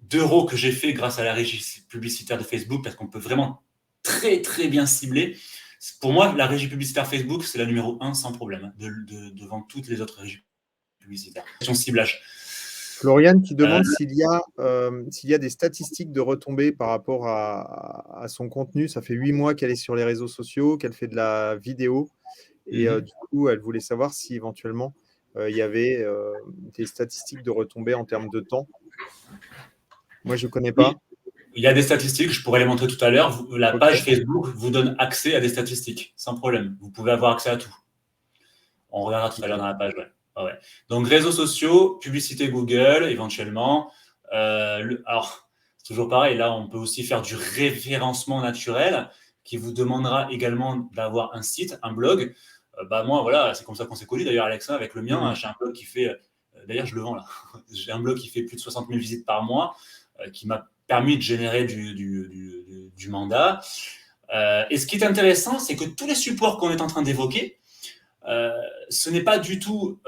d'euros que j'ai fait grâce à la régie publicitaire de Facebook, parce qu'on peut vraiment très très bien cibler. Pour moi, la régie publicitaire Facebook, c'est la numéro 1 sans problème, devant toutes les autres régies publicitaires. Son ciblage. Floriane qui demande s'il y a des statistiques de retombées par rapport à son contenu. Ça fait 8 mois qu'elle est sur les réseaux sociaux, qu'elle fait de la vidéo. Et du coup, elle voulait savoir si éventuellement il y avait des statistiques de retombées en termes de temps. Moi, je ne connais pas. Oui, il y a des statistiques, je pourrais les montrer tout à l'heure. La page Facebook vous donne accès à des statistiques, sans problème. Vous pouvez avoir accès à tout. On regardera tout à l'heure dans la page. Ouais. Ah ouais. Donc, réseaux sociaux, publicité Google, éventuellement. Alors, c'est toujours pareil. Là, on peut aussi faire du référencement naturel qui vous demandera également d'avoir un site, un blog. Moi, voilà, c'est comme ça qu'on s'est connus. D'ailleurs, Alexa, avec le mien, j'ai un blog qui fait. D'ailleurs, je le vends là. J'ai un blog qui fait plus de 60 000 visites par mois, qui m'a permis de générer du mandat. Et ce qui est intéressant, c'est que tous les supports qu'on est en train d'évoquer, ce n'est pas du tout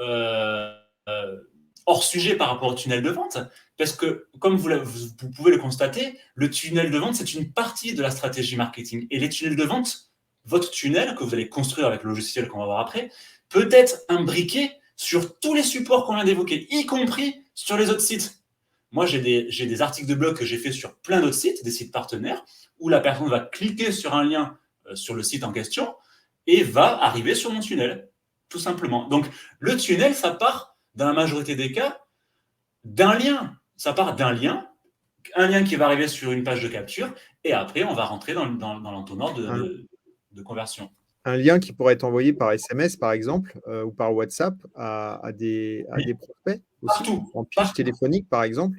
hors sujet par rapport au tunnel de vente, parce que, comme vous pouvez le constater, le tunnel de vente, c'est une partie de la stratégie marketing. Et les tunnels de vente, votre tunnel que vous allez construire avec le logiciel qu'on va voir après, peut être imbriqué sur tous les supports qu'on vient d'évoquer, y compris sur les autres sites. Moi, j'ai des articles de blog que j'ai fait sur plein d'autres sites, des sites partenaires, où la personne va cliquer sur un lien sur le site en question et va arriver sur mon tunnel, tout simplement. Donc, le tunnel, ça part, dans la majorité des cas, d'un lien. Ça part d'un lien, un lien qui va arriver sur une page de capture, et après, on va rentrer dans l'entonnoir de conversion. Un lien qui pourrait être envoyé par SMS, par exemple, ou par WhatsApp à des prospects aussi, partout, en pige téléphonique, par exemple.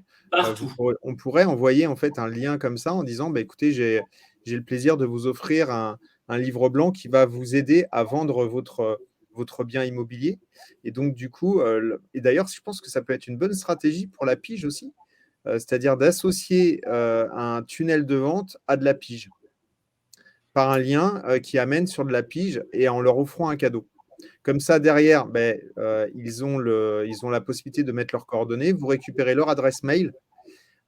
On pourrait envoyer en fait un lien comme ça en disant écoutez, j'ai le plaisir de vous offrir un livre blanc qui va vous aider à vendre votre bien immobilier. Et donc, du coup, et d'ailleurs, je pense que ça peut être une bonne stratégie pour la pige aussi, c'est-à-dire d'associer un tunnel de vente à de la pige par un lien qui amène sur de la pige et en leur offrant un cadeau. Comme ça, derrière, ils ont la possibilité de mettre leurs coordonnées. Vous récupérez leur adresse mail,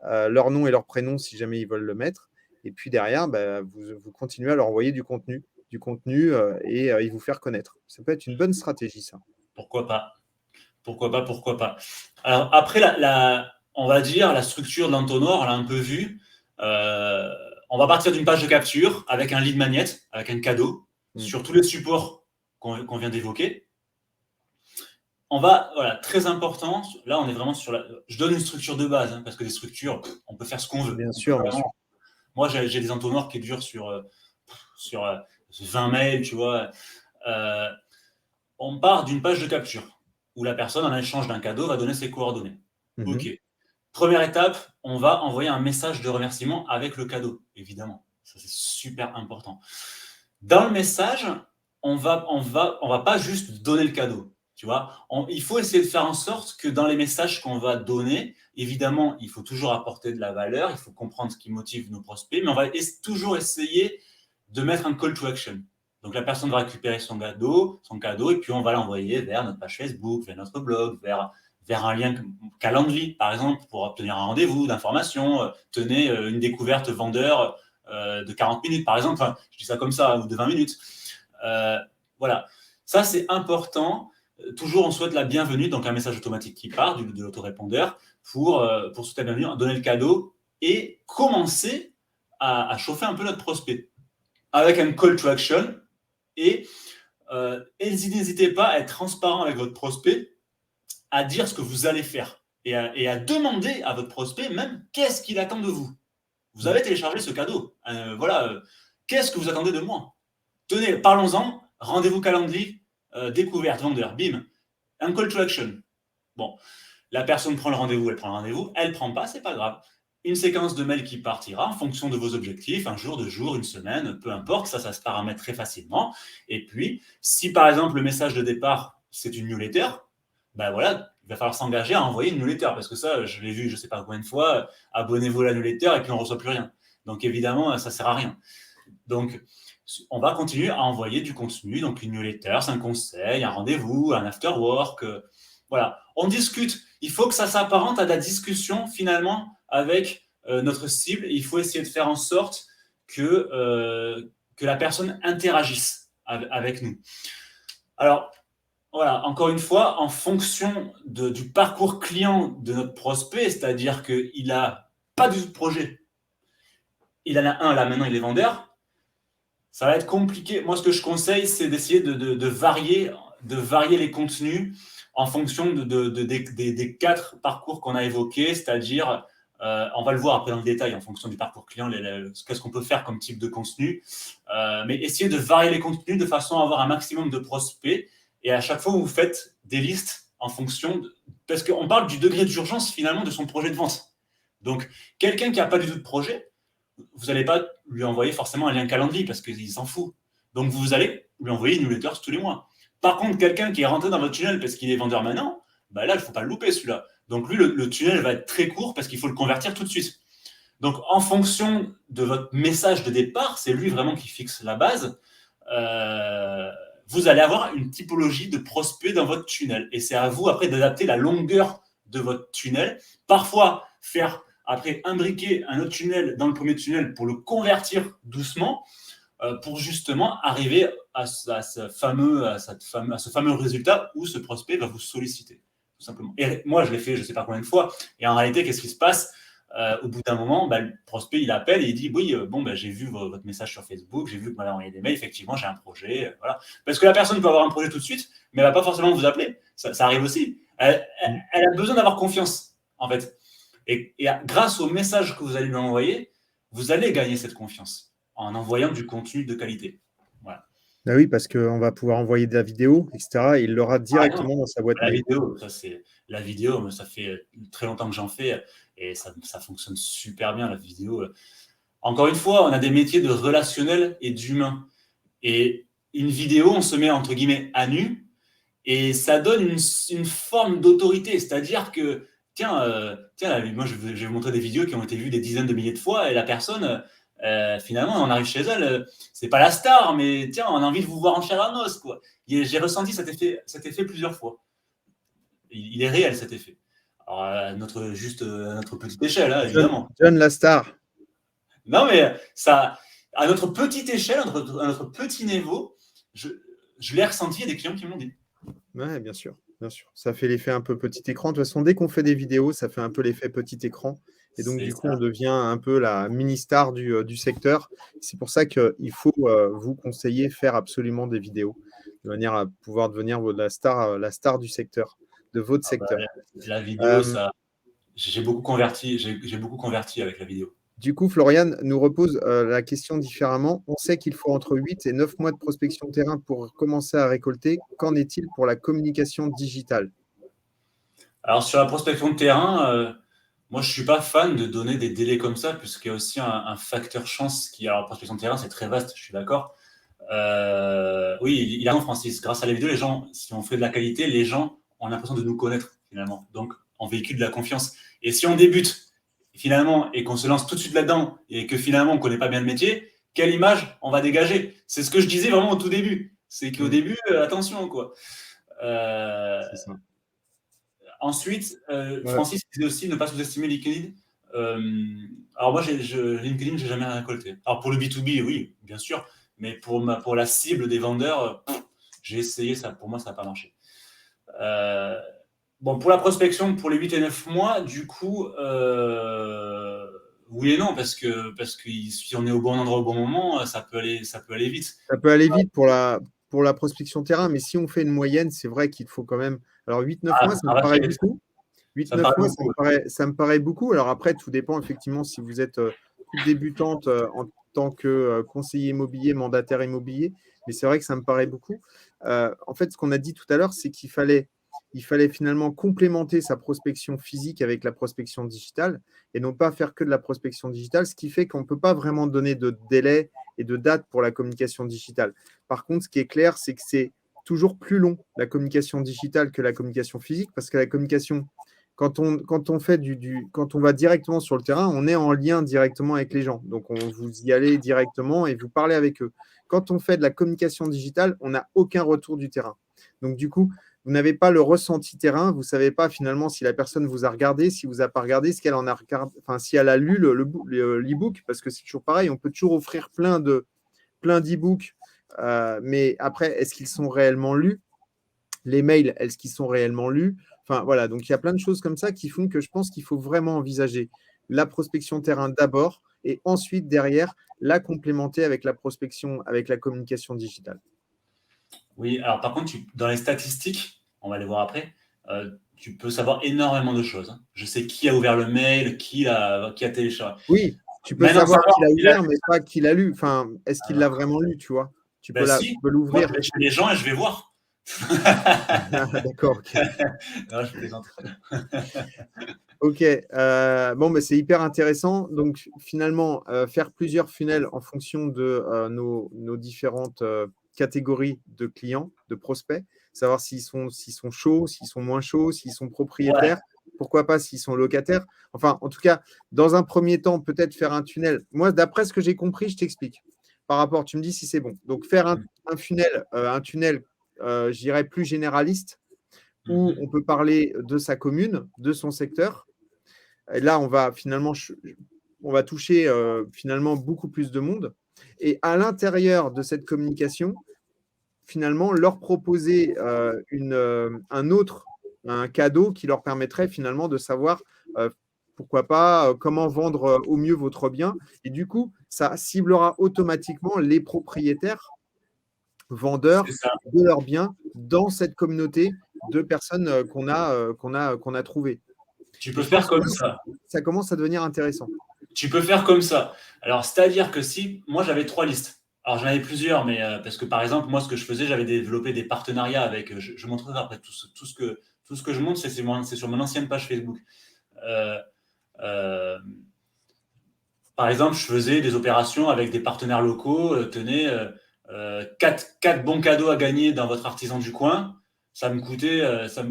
leur nom et leur prénom si jamais ils veulent le mettre. Et puis derrière, vous continuez à leur envoyer du contenu et ils vous faire connaître. Ça peut être une bonne stratégie, ça. Pourquoi pas. Alors après, on va dire la structure de l'entonnoir, on l'a un peu vu. On va partir d'une page de capture avec un lead magnet, avec un cadeau, sur tous les supports qu'on vient d'évoquer. On va, voilà, très important, là on est vraiment sur je donne une structure de base, parce que des structures, on peut faire ce qu'on veut. Bien sûr. Moi, j'ai des entonnoirs qui durent sur 20 mails, tu vois. On part d'une page de capture où la personne, en échange d'un cadeau, va donner ses coordonnées. Ok. Première étape, on va envoyer un message de remerciement avec le cadeau, évidemment. Ça, c'est super important. Dans le message, on va pas juste donner le cadeau. Tu vois, il faut essayer de faire en sorte que dans les messages qu'on va donner, évidemment, il faut toujours apporter de la valeur, il faut comprendre ce qui motive nos prospects, mais on va toujours essayer de mettre un call to action. Donc, la personne va récupérer son cadeau, et puis on va l'envoyer vers notre page Facebook, vers notre blog, vers un lien Calendly, par exemple, pour obtenir un rendez-vous d'information. Tenez une découverte vendeur de 40 minutes, par exemple. Enfin, je dis ça comme ça, ou de 20 minutes. Voilà. Ça, c'est important. Toujours, on souhaite la bienvenue, donc un message automatique qui part de l'autorépondeur pour souhaiter la bienvenue, donner le cadeau et commencer à chauffer un peu notre prospect avec un call to action. Et n'hésitez pas à être transparent avec votre prospect, à dire ce que vous allez faire et à demander à votre prospect même qu'est-ce qu'il attend de vous. Vous avez téléchargé ce cadeau. Qu'est-ce que vous attendez de moi? Tenez, parlons-en. Rendez-vous Calendly, découverte, vendeur, bim. Un call to action. Bon, la personne prend le rendez-vous, elle prend pas, c'est pas grave. Une séquence de mails qui partira en fonction de vos objectifs, un jour, 2 jours, une semaine, peu importe, ça se paramètre très facilement. Et puis, si par exemple le message de départ, c'est une newsletter, voilà, il va falloir s'engager à envoyer une newsletter, parce que ça, je l'ai vu, je ne sais pas combien de fois, abonnez-vous à la newsletter et puis on ne reçoit plus rien. Donc évidemment, ça ne sert à rien. Donc, on va continuer à envoyer du contenu, donc une newsletter, un conseil, un rendez-vous, un after-work. Voilà, on discute. Il faut que ça s'apparente à de la discussion finalement avec notre cible. Il faut essayer de faire en sorte que la personne interagisse avec nous. Alors, voilà, encore une fois, en fonction du parcours client de notre prospect, c'est-à-dire qu'il n'a pas du tout de projet, il en a un là maintenant, il est vendeur, ça va être compliqué. Moi, ce que je conseille, c'est d'essayer de varier les contenus en fonction des 4 parcours qu'on a évoqués, c'est-à-dire, on va le voir après dans le détail, en fonction du parcours client, qu'est-ce qu'on peut faire comme type de contenu. Mais essayez de varier les contenus de façon à avoir un maximum de prospects. Et à chaque fois, vous faites des listes en fonction parce qu'on parle du degré d'urgence finalement de son projet de vente. Donc, quelqu'un qui n'a pas du tout de projet, vous n'allez pas lui envoyer forcément un lien calendrier parce qu'il s'en fout. Donc, vous allez lui envoyer une newsletter tous les mois. Par contre, quelqu'un qui est rentré dans votre tunnel parce qu'il est vendeur maintenant, bah là, il ne faut pas le louper celui-là. Donc, lui, le tunnel va être très court parce qu'il faut le convertir tout de suite. Donc, en fonction de votre message de départ, c'est lui vraiment qui fixe la base. Vous allez avoir une typologie de prospects dans votre tunnel. Et c'est à vous, après, d'adapter la longueur de votre tunnel. Parfois, faire, après, imbriquer un autre tunnel dans le premier tunnel pour le convertir doucement, pour justement arriver à ce fameux résultat où ce prospect va vous solliciter, tout simplement. Et moi, je l'ai fait, je ne sais pas combien de fois. Et en réalité, qu'est-ce qui se passe ? Au bout d'un moment, le prospect, il appelle et il dit « Oui, j'ai vu votre message sur Facebook, j'ai vu que vous m'avez envoyé des mails, effectivement, j'ai un projet. » Voilà. Parce que la personne peut avoir un projet tout de suite, mais elle ne va pas forcément vous appeler. Ça arrive aussi. Elle a besoin d'avoir confiance, en fait. Et grâce au message que vous allez lui envoyer, vous allez gagner cette confiance en envoyant du contenu de qualité. Voilà. Ah oui, parce qu'on va pouvoir envoyer de la vidéo, etc. Et il l'aura directement dans sa boîte mail. La vidéo, ça fait très longtemps que j'en fais et ça fonctionne super bien, la vidéo. Encore une fois, on a des métiers de relationnel et d'humain. Et une vidéo, on se met entre guillemets à nu et ça donne une forme d'autorité. C'est-à-dire que, tiens, moi, je vais vous montrer des vidéos qui ont été vues des dizaines de milliers de fois et la personne, finalement, on arrive chez elle, c'est pas la star, mais tiens, on a envie de vous voir en chair et en os, quoi. J'ai ressenti cet effet plusieurs fois. Il est réel, cet effet. Alors, à notre petite échelle, hein, évidemment. John la star. Non, mais ça, à notre petite échelle, à notre petit niveau, je l'ai ressenti, il y a des clients qui me l'ont dit. Oui, bien sûr, bien sûr. Ça fait l'effet un peu petit écran. De toute façon, dès qu'on fait des vidéos, ça fait un peu l'effet petit écran. Et donc, du coup, on devient un peu la mini-star du secteur. C'est pour ça qu'il faut vous conseiller faire absolument des vidéos, de manière à pouvoir devenir la star du secteur, de votre secteur. La vidéo, j'ai beaucoup converti avec la vidéo. Du coup, Florian nous repose la question différemment. On sait qu'il faut entre 8 et 9 mois de prospection terrain pour commencer à récolter. Qu'en est-il pour la communication digitale ? Alors, sur la prospection de terrain, moi, je ne suis pas fan de donner des délais comme ça, puisqu'il y a aussi un facteur chance qui, alors, la prospection de terrain, c'est très vaste, je suis d'accord. Oui, il a raison, Francis. Grâce à la vidéo, les gens, si on fait de la qualité, les gens ont l'impression de nous connaître, finalement. Donc, on véhicule de la confiance. Et si on débute, finalement, et qu'on se lance tout de suite là-dedans, et que finalement, on ne connaît pas bien le métier, quelle image on va dégager ? C'est ce que je disais vraiment au tout début. C'est qu'au début, attention, quoi. C'est ça. Ensuite, Francis disait aussi ne pas sous-estimer LinkedIn. Alors moi, LinkedIn, je n'ai jamais récolté. Alors pour le B2B, oui, bien sûr, mais pour la cible des vendeurs, j'ai essayé, ça, pour moi, ça n'a pas marché. Bon, pour la prospection, pour les 8 et 9 mois, du coup, oui et non, parce que si on est au bon endroit au bon moment, ça peut aller vite. Ça peut aller vite pour la prospection terrain, mais si on fait une moyenne, c'est vrai qu'il faut quand même… Alors, 8-9 mois, ça me paraît beaucoup. 8-9 mois, ça me paraît beaucoup. Alors après, tout dépend effectivement si vous êtes toute débutante en tant que conseiller immobilier, mandataire immobilier, mais c'est vrai que ça me paraît beaucoup. En fait, ce qu'on a dit tout à l'heure, c'est qu'il fallait finalement complémenter sa prospection physique avec la prospection digitale et non pas faire que de la prospection digitale, ce qui fait qu'on ne peut pas vraiment donner de délai et de date pour la communication digitale. Par contre, ce qui est clair, c'est que c'est toujours plus long la communication digitale que la communication physique parce que la communication quand on fait quand on va directement sur le terrain, on est en lien directement avec les gens. Donc, vous y allez directement et vous parlez avec eux. Quand on fait de la communication digitale, on n'a aucun retour du terrain. Donc, du coup, vous n'avez pas le ressenti terrain. Vous ne savez pas finalement si la personne vous a regardé, si vous a pas regardé, ce qu'elle en a regardé, enfin, si elle a lu l'e-book, parce que c'est toujours pareil. On peut toujours offrir plein d'e-books, mais après, est-ce qu'ils sont réellement lus? Les mails, est-ce qu'ils sont réellement lus? Enfin, voilà, donc il y a plein de choses comme ça qui font que je pense qu'il faut vraiment envisager la prospection terrain d'abord et ensuite, derrière, la complémenter avec la prospection, avec la communication digitale. Oui, alors par contre, dans les statistiques, on va les voir après, tu peux savoir énormément de choses. Hein. Je sais qui a ouvert le mail, qui a téléchargé. Oui, tu peux Maintenant, savoir savoir qui l'a qui l'a ouvert, mais pas qui l'a lu. Enfin, est-ce qu'il l'a Alors, vraiment lu, tu vois? Tu ben si, peux moi l'ouvrir. je vais chez les gens et je vais voir. Ah, d'accord, ok. Non, je plaisante. Ok, bon, mais c'est hyper intéressant. Donc, finalement, faire plusieurs funnels en fonction de nos différentes catégories de clients, de prospects, savoir s'ils sont chauds, s'ils sont moins chauds, s'ils sont Ouais. propriétaires, pourquoi pas s'ils sont locataires. Enfin, en tout cas, dans un premier temps, peut-être faire un tunnel. Moi, d'après ce que j'ai compris, je t'explique. Par rapport, tu me dis si c'est bon. Donc, faire un tunnel, je dirais plus généraliste, où on peut parler de sa commune, de son secteur. Et là, on va toucher finalement beaucoup plus de monde. Et à l'intérieur de cette communication, finalement, leur proposer un cadeau qui leur permettrait finalement de savoir, pourquoi pas, comment vendre au mieux votre bien. Et du coup, ça ciblera automatiquement les propriétaires, vendeurs C'est ça. de leurs biens dans cette communauté de personnes qu'on a trouvées. Tu Et peux je faire pense que comme là, ça. ça commence à devenir intéressant. Tu peux faire comme ça. Alors, c'est-à-dire que si, moi j'avais 3 listes. Alors, j'en avais plusieurs, mais parce que par exemple, moi, ce que je faisais, j'avais développé des partenariats avec. Je montrerai après tout ce que je montre, c'est sur mon ancienne page Facebook. Euh, euh, Par exemple, je faisais des opérations avec des partenaires locaux. Tenez, 4 bons cadeaux à gagner dans votre artisan du coin. Ça me coûtait,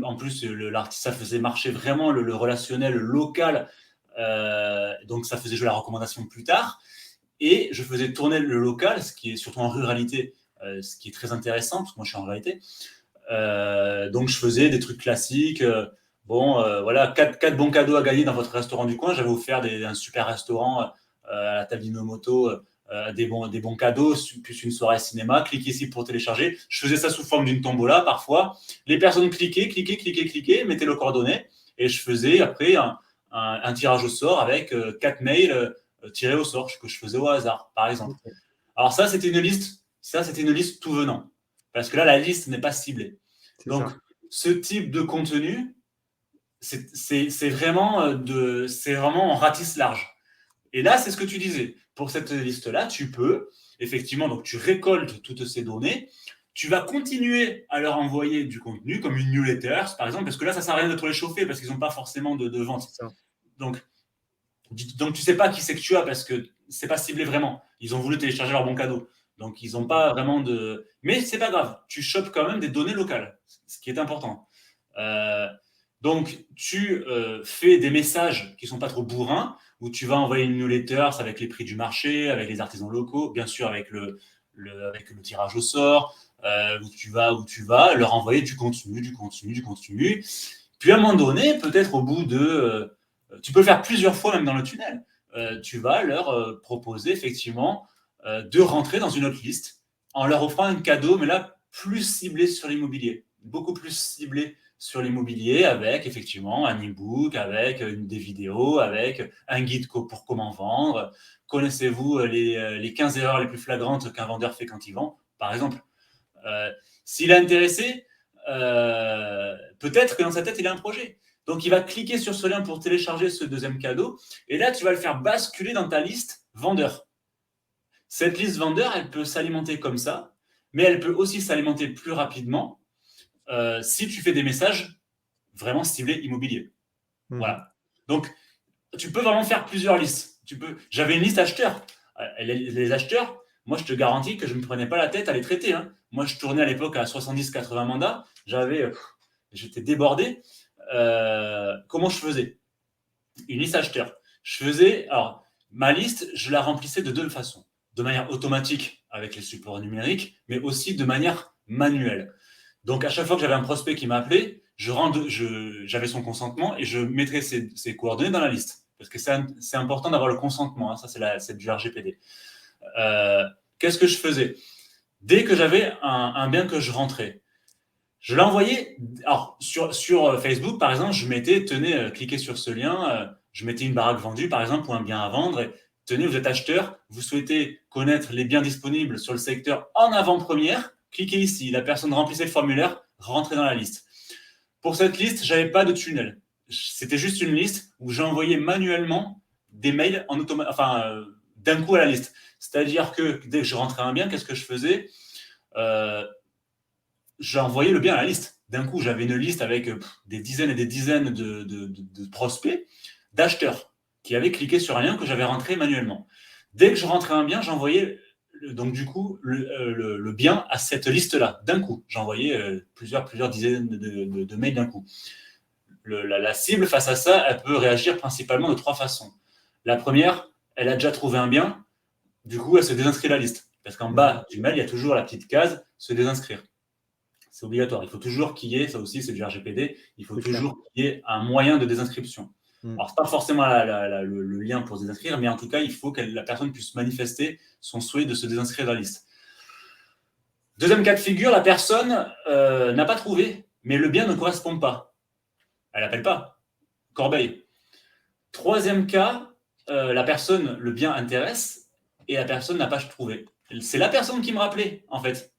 en plus, ça faisait marcher vraiment le relationnel local. Donc, ça faisait jouer la recommandation plus tard. Et je faisais tourner le local, ce qui est surtout en ruralité, ce qui est très intéressant, parce que moi, je suis en ruralité. Donc, je faisais des trucs classiques. Voilà, 4 bons cadeaux à gagner dans votre restaurant du coin. J'avais offert un super restaurant à la table d'Inomoto, des bons cadeaux, plus une soirée cinéma. Cliquez ici pour télécharger. Je faisais ça sous forme d'une tombola parfois. Les personnes cliquaient, mettaient leurs coordonnées. Et je faisais après un tirage au sort avec 4 mails tirés au sort que je faisais au hasard, par exemple. Okay. Alors ça, c'était une liste. Ça, c'était une liste tout venant. Parce que là, la liste n'est pas ciblée. Donc, ce type de contenu, c'est vraiment en ratisse large. Et là, c'est ce que tu disais. Pour cette liste-là, tu peux, effectivement, donc tu récoltes toutes ces données, tu vas continuer à leur envoyer du contenu, comme une newsletter, par exemple, parce que là, ça ne sert à rien de trop les chauffer, parce qu'ils n'ont pas forcément de vente. Donc, tu ne sais pas qui c'est que tu as, parce que ce n'est pas ciblé vraiment. Ils ont voulu télécharger leur bon cadeau. Donc, ils n'ont pas vraiment de... Mais ce n'est pas grave. Tu chopes quand même des données locales, ce qui est important. Donc, tu fais des messages qui ne sont pas trop bourrins, où tu vas envoyer une newsletter avec les prix du marché, avec les artisans locaux, bien sûr avec le tirage au sort, où tu vas leur envoyer du contenu. Puis à un moment donné, peut-être au bout de... tu peux le faire plusieurs fois même dans le tunnel. Tu vas leur proposer effectivement de rentrer dans une autre liste en leur offrant un cadeau, mais là, plus ciblé sur l'immobilier. Beaucoup plus ciblé sur l'immobilier avec effectivement un e-book, avec des vidéos, avec un guide pour comment vendre. Connaissez-vous les 15 erreurs les plus flagrantes qu'un vendeur fait quand il vend, par exemple. S'il est intéressé, peut-être que dans sa tête, il a un projet. Donc, il va cliquer sur ce lien pour télécharger ce deuxième cadeau. Et là, tu vas le faire basculer dans ta liste vendeur. Cette liste vendeur, elle peut s'alimenter comme ça, mais elle peut aussi s'alimenter plus rapidement si tu fais des messages vraiment ciblés immobilier. Voilà. Donc, tu peux vraiment faire plusieurs listes. J'avais une liste acheteurs. Les acheteurs, moi, je te garantis que je ne me prenais pas la tête à les traiter. Hein. Moi, je tournais à l'époque à 70-80 mandats. J'étais débordé. comment je faisais une liste acheteur. Alors, ma liste, je la remplissais de deux façons. De manière automatique avec les supports numériques, mais aussi de manière manuelle. Donc, à chaque fois que j'avais un prospect qui m'appelait, j'avais son consentement et je mettrais ses coordonnées dans la liste. Parce que c'est important d'avoir le consentement. Hein, ça, c'est du RGPD. Qu'est-ce que je faisais? Dès que j'avais un bien que je rentrais, je l'envoyais. Alors, sur Facebook, par exemple, je mettais, tenez, cliquez sur ce lien, je mettais une baraque vendue, par exemple, ou un bien à vendre. Et, tenez, vous êtes acheteur, vous souhaitez connaître les biens disponibles sur le secteur en avant-première, cliquez ici. La personne remplissait le formulaire, rentrez dans la liste. Pour cette liste, je n'avais pas de tunnel. C'était juste une liste où j'envoyais manuellement des mails d'un coup à la liste. C'est-à-dire que dès que je rentrais un bien, qu'est-ce que je faisais? J'envoyais le bien à la liste. D'un coup, j'avais une liste avec des dizaines et des dizaines de prospects, d'acheteurs qui avaient cliqué sur un lien que j'avais rentré manuellement. Dès que je rentrais un bien, j'envoyais donc du coup le bien à cette liste-là. D'un coup, j'envoyais plusieurs dizaines de mails d'un coup. La cible, face à ça, elle peut réagir principalement de trois façons. La première, elle a déjà trouvé un bien, du coup, elle se désinscrit de la liste. Parce qu'en bas du mail, il y a toujours la petite case « se désinscrire ». C'est obligatoire. Il faut toujours qu'il y ait, ça aussi c'est du RGPD, il faut toujours qu'il y ait un moyen de désinscription. Alors, ce n'est pas forcément le lien pour se désinscrire, mais en tout cas, il faut que la personne puisse manifester son souhait de se désinscrire de la liste. Deuxième cas de figure, la personne n'a pas trouvé, mais le bien ne correspond pas. Elle n'appelle pas. Corbeille. Troisième cas, la personne, le bien intéresse et la personne n'a pas trouvé. C'est la personne qui me rappelait, en fait.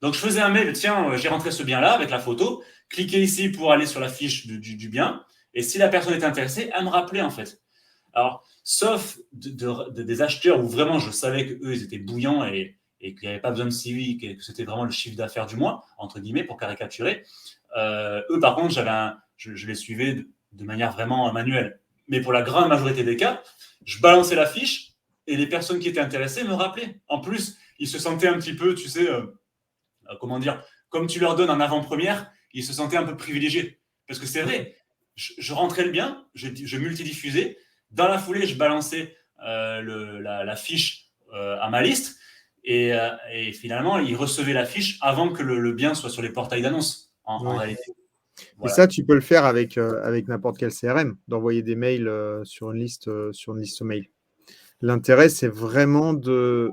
Donc, je faisais un mail, tiens, j'ai rentré ce bien-là avec la photo, cliquez ici pour aller sur la fiche du bien, et si la personne était intéressée, elle me rappelait, en fait. Alors, sauf des acheteurs où vraiment je savais qu'eux, ils étaient bouillants et qu'il n'y avait pas besoin de suivi, que c'était vraiment le chiffre d'affaires du mois, entre guillemets, pour caricaturer. Eux, par contre, je les suivais de manière vraiment manuelle. Mais pour la grande majorité des cas, je balançais la fiche et les personnes qui étaient intéressées me rappelaient. En plus, ils se sentaient un petit peu, tu sais, comment dire, comme tu leur donnes en avant-première, ils se sentaient un peu privilégiés. Parce que c'est vrai, je rentrais le bien, je multidiffusais. Dans la foulée, je balançais la fiche à ma liste. Et finalement, ils recevaient la fiche avant que le bien soit sur les portails d'annonces, en réalité. Voilà. Et ça, tu peux le faire avec n'importe quel CRM, d'envoyer des mails sur une liste mail. L'intérêt, c'est vraiment de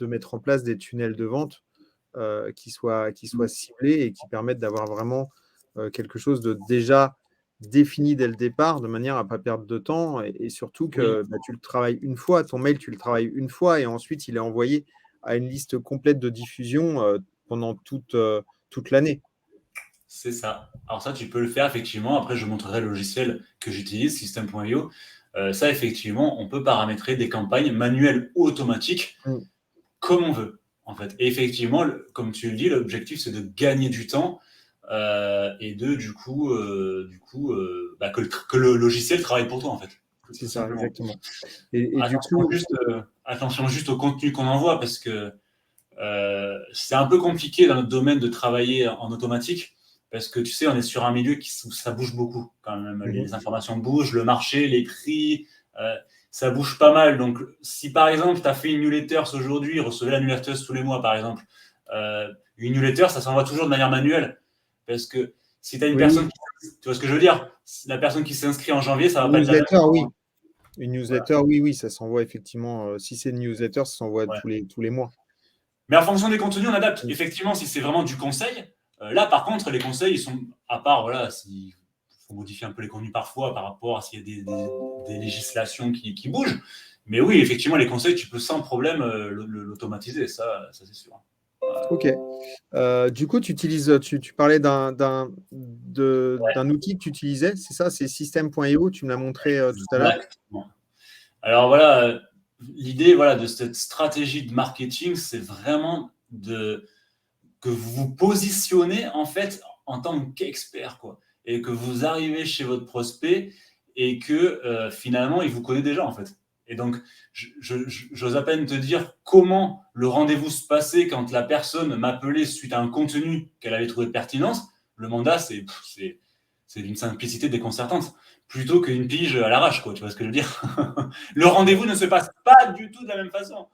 mettre en place des tunnels de vente qui soient ciblés et qui permettent d'avoir vraiment quelque chose de déjà défini dès le départ, de manière à ne pas perdre de temps et surtout que tu le travailles une fois, ton mail, tu le travailles une fois et ensuite, il est envoyé à une liste complète de diffusion pendant toute l'année. C'est ça. Alors ça, tu peux le faire effectivement. Après, je montrerai le logiciel que j'utilise, System.io. Ça, effectivement, on peut paramétrer des campagnes manuelles ou automatiques comme on veut, en fait. Et effectivement, comme tu le dis, l'objectif, c'est de gagner du temps et du coup, que le logiciel travaille pour toi, en fait. C'est ça, exactement. Et attention juste au contenu qu'on envoie, parce que c'est un peu compliqué dans notre domaine de travailler en automatique. Parce que tu sais, on est sur un milieu où ça bouge beaucoup quand même. Les informations bougent, le marché, les prix, ça bouge pas mal. Donc, si par exemple, tu as fait une newsletter aujourd'hui, recevez la newsletter tous les mois par exemple, une newsletter, ça s'envoie toujours de manière manuelle. Parce que si tu as une personne, tu vois ce que je veux dire, la personne qui s'inscrit en janvier, ça va pas être la même. Oui. Une newsletter, oui, ça s'envoie effectivement. Si c'est une newsletter, ça s'envoie tous les mois. Mais en fonction des contenus, on adapte. Effectivement, si c'est vraiment du conseil, là, par contre, les conseils, ils sont, à part, s'il faut modifier un peu les contenus parfois par rapport à s'il y a des législations qui bougent. Mais oui, effectivement, les conseils, tu peux sans problème l'automatiser, ça c'est sûr. Ok. Du coup, tu parlais d'un outil que tu utilisais, c'est ça, c'est System.io, tu me l'as montré tout à l'heure. Exactement. Alors voilà, l'idée de cette stratégie de marketing, c'est vraiment que vous vous positionnez en fait en tant qu'expert, quoi, et que vous arrivez chez votre prospect et que finalement il vous connaît déjà en fait. Et donc j'ose à peine te dire comment le rendez-vous se passait quand la personne m'appelait suite à un contenu qu'elle avait trouvé pertinent. Le mandat, C'est d'une simplicité déconcertante, plutôt qu'une pige à l'arrache, quoi. Tu vois ce que je veux dire? Le rendez-vous ne se passe pas du tout de la même façon.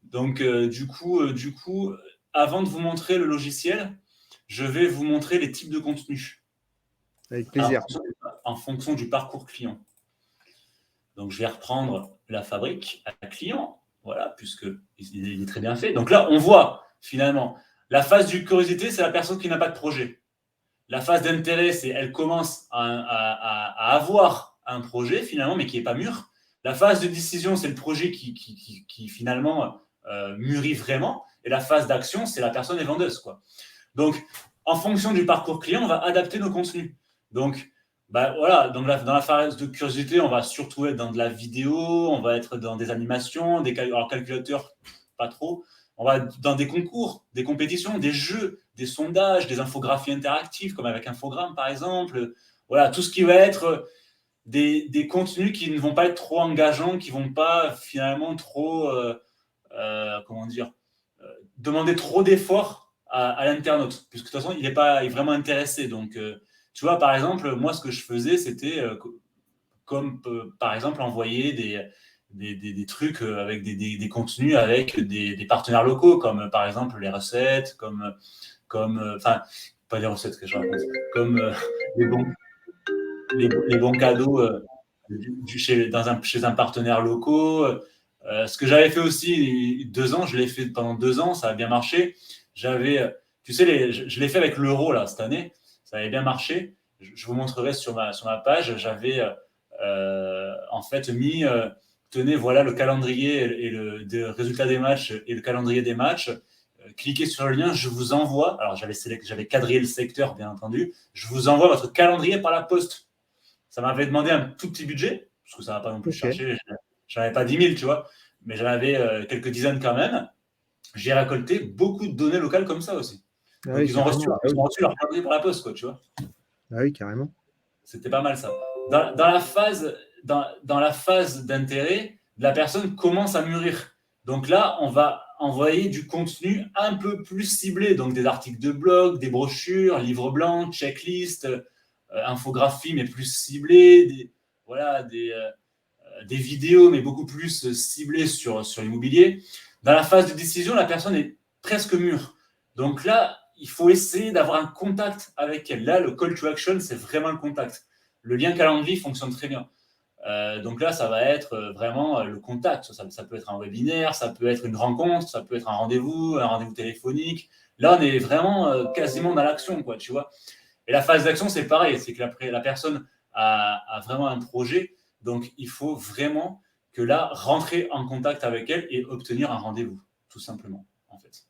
Donc, du coup, avant de vous montrer le logiciel, je vais vous montrer les types de contenus. Avec plaisir. En fonction du parcours client. Donc, je vais reprendre la fabrique à client, voilà, puisqu'il est très bien fait. Donc là, on voit finalement la phase de curiosité, c'est la personne qui n'a pas de projet. La phase d'intérêt, c'est elle commence à avoir un projet finalement, mais qui n'est pas mûr. La phase de décision, c'est le projet qui finalement mûrit vraiment. Et la phase d'action, c'est la personne est vendeuse, quoi. Donc, en fonction du parcours client, on va adapter nos contenus. Donc, voilà, dans la phase de curiosité, on va surtout être dans de la vidéo, on va être dans des animations, alors calculateurs, pas trop. On va être dans des concours, des compétitions, des jeux, des sondages, des infographies interactives, comme avec Infogrames, par exemple. Voilà, tout ce qui va être des contenus qui ne vont pas être trop engageants, qui ne vont pas finalement trop, demander trop d'efforts à l'internaute, puisque de toute façon, il est vraiment intéressé. Donc, tu vois, par exemple, moi, ce que je faisais, c'était comme, par exemple, envoyer des trucs avec des contenus avec des partenaires locaux, comme par exemple les recettes, enfin, pas les recettes que je raconte, comme les bons cadeaux chez un partenaire local. Ce que j'avais fait aussi 2 ans, je l'ai fait pendant 2 ans, ça a bien marché. Tu sais, je l'ai fait avec l'euro là cette année, ça avait bien marché. Je vous montrerai sur ma page. J'avais en fait mis, tenez, voilà le calendrier et le résultat des matchs et le calendrier des matchs. Cliquez sur le lien, je vous envoie. Alors j'avais quadrillé le secteur, bien entendu. Je vous envoie votre calendrier par la poste. Ça m'avait demandé un tout petit budget, parce que ça ne va pas non plus chercher. J'en avais pas 10 000, tu vois, mais j'en avais quelques dizaines quand même. J'ai récolté beaucoup de données locales comme ça aussi. Donc, ils ont reçu leur calendrier par la poste, quoi, tu vois. Ah oui, carrément. C'était pas mal ça. Dans la phase d'intérêt, la personne commence à mûrir. Donc là, on va envoyer du contenu un peu plus ciblé, donc des articles de blog, des brochures, livres blancs, checklists, infographies, mais plus ciblées, des vidéos, mais beaucoup plus ciblées sur l'immobilier. Dans la phase de décision, la personne est presque mûre. Donc là, il faut essayer d'avoir un contact avec elle. Là, le call to action, c'est vraiment le contact. Le lien calendrier fonctionne très bien. Donc là, ça va être vraiment le contact. Ça peut être un webinaire, ça peut être une rencontre, ça peut être un rendez-vous téléphonique. Là, on est vraiment quasiment dans l'action, quoi, tu vois. Et la phase d'action, c'est pareil. C'est que la personne a vraiment un projet. Donc, il faut vraiment que là, rentrer en contact avec elle et obtenir un rendez-vous, tout simplement, en fait.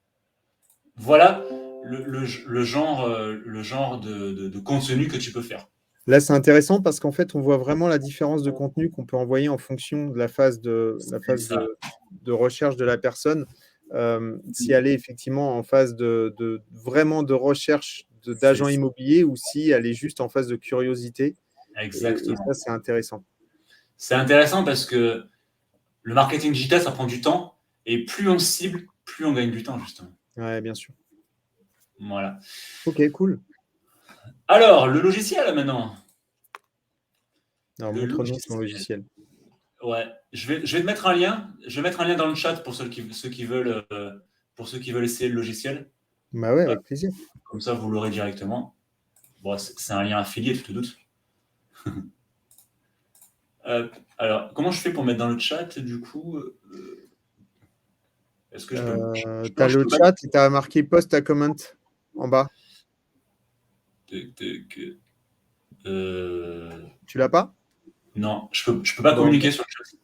Voilà le genre de contenu que tu peux faire. Là, c'est intéressant parce qu'en fait, on voit vraiment la différence de contenu qu'on peut envoyer en fonction de la phase de recherche de la personne. Si elle est effectivement en phase vraiment de recherche d'agent immobilier ou si elle est juste en phase de curiosité. Exactement. Et ça, c'est intéressant. C'est intéressant parce que le marketing digital, ça prend du temps. Et plus on cible, plus on gagne du temps, justement. Ouais, bien sûr. Voilà. Ok, cool. Alors, le logiciel maintenant. Alors, montre-nous ton logiciel. Ouais, je vais te mettre un lien. Je vais mettre un lien dans le chat pour ceux qui veulent essayer le logiciel. Bah ouais, avec plaisir. Comme ça, vous l'aurez directement. Bon, c'est un lien affilié, tu te doutes. Alors, comment je fais pour mettre dans le chat, du coup est-ce que je peux... Tu as le chat et tu as marqué post à comment en bas. Tu l'as pas? Non, je peux pas communiquer sur le chat.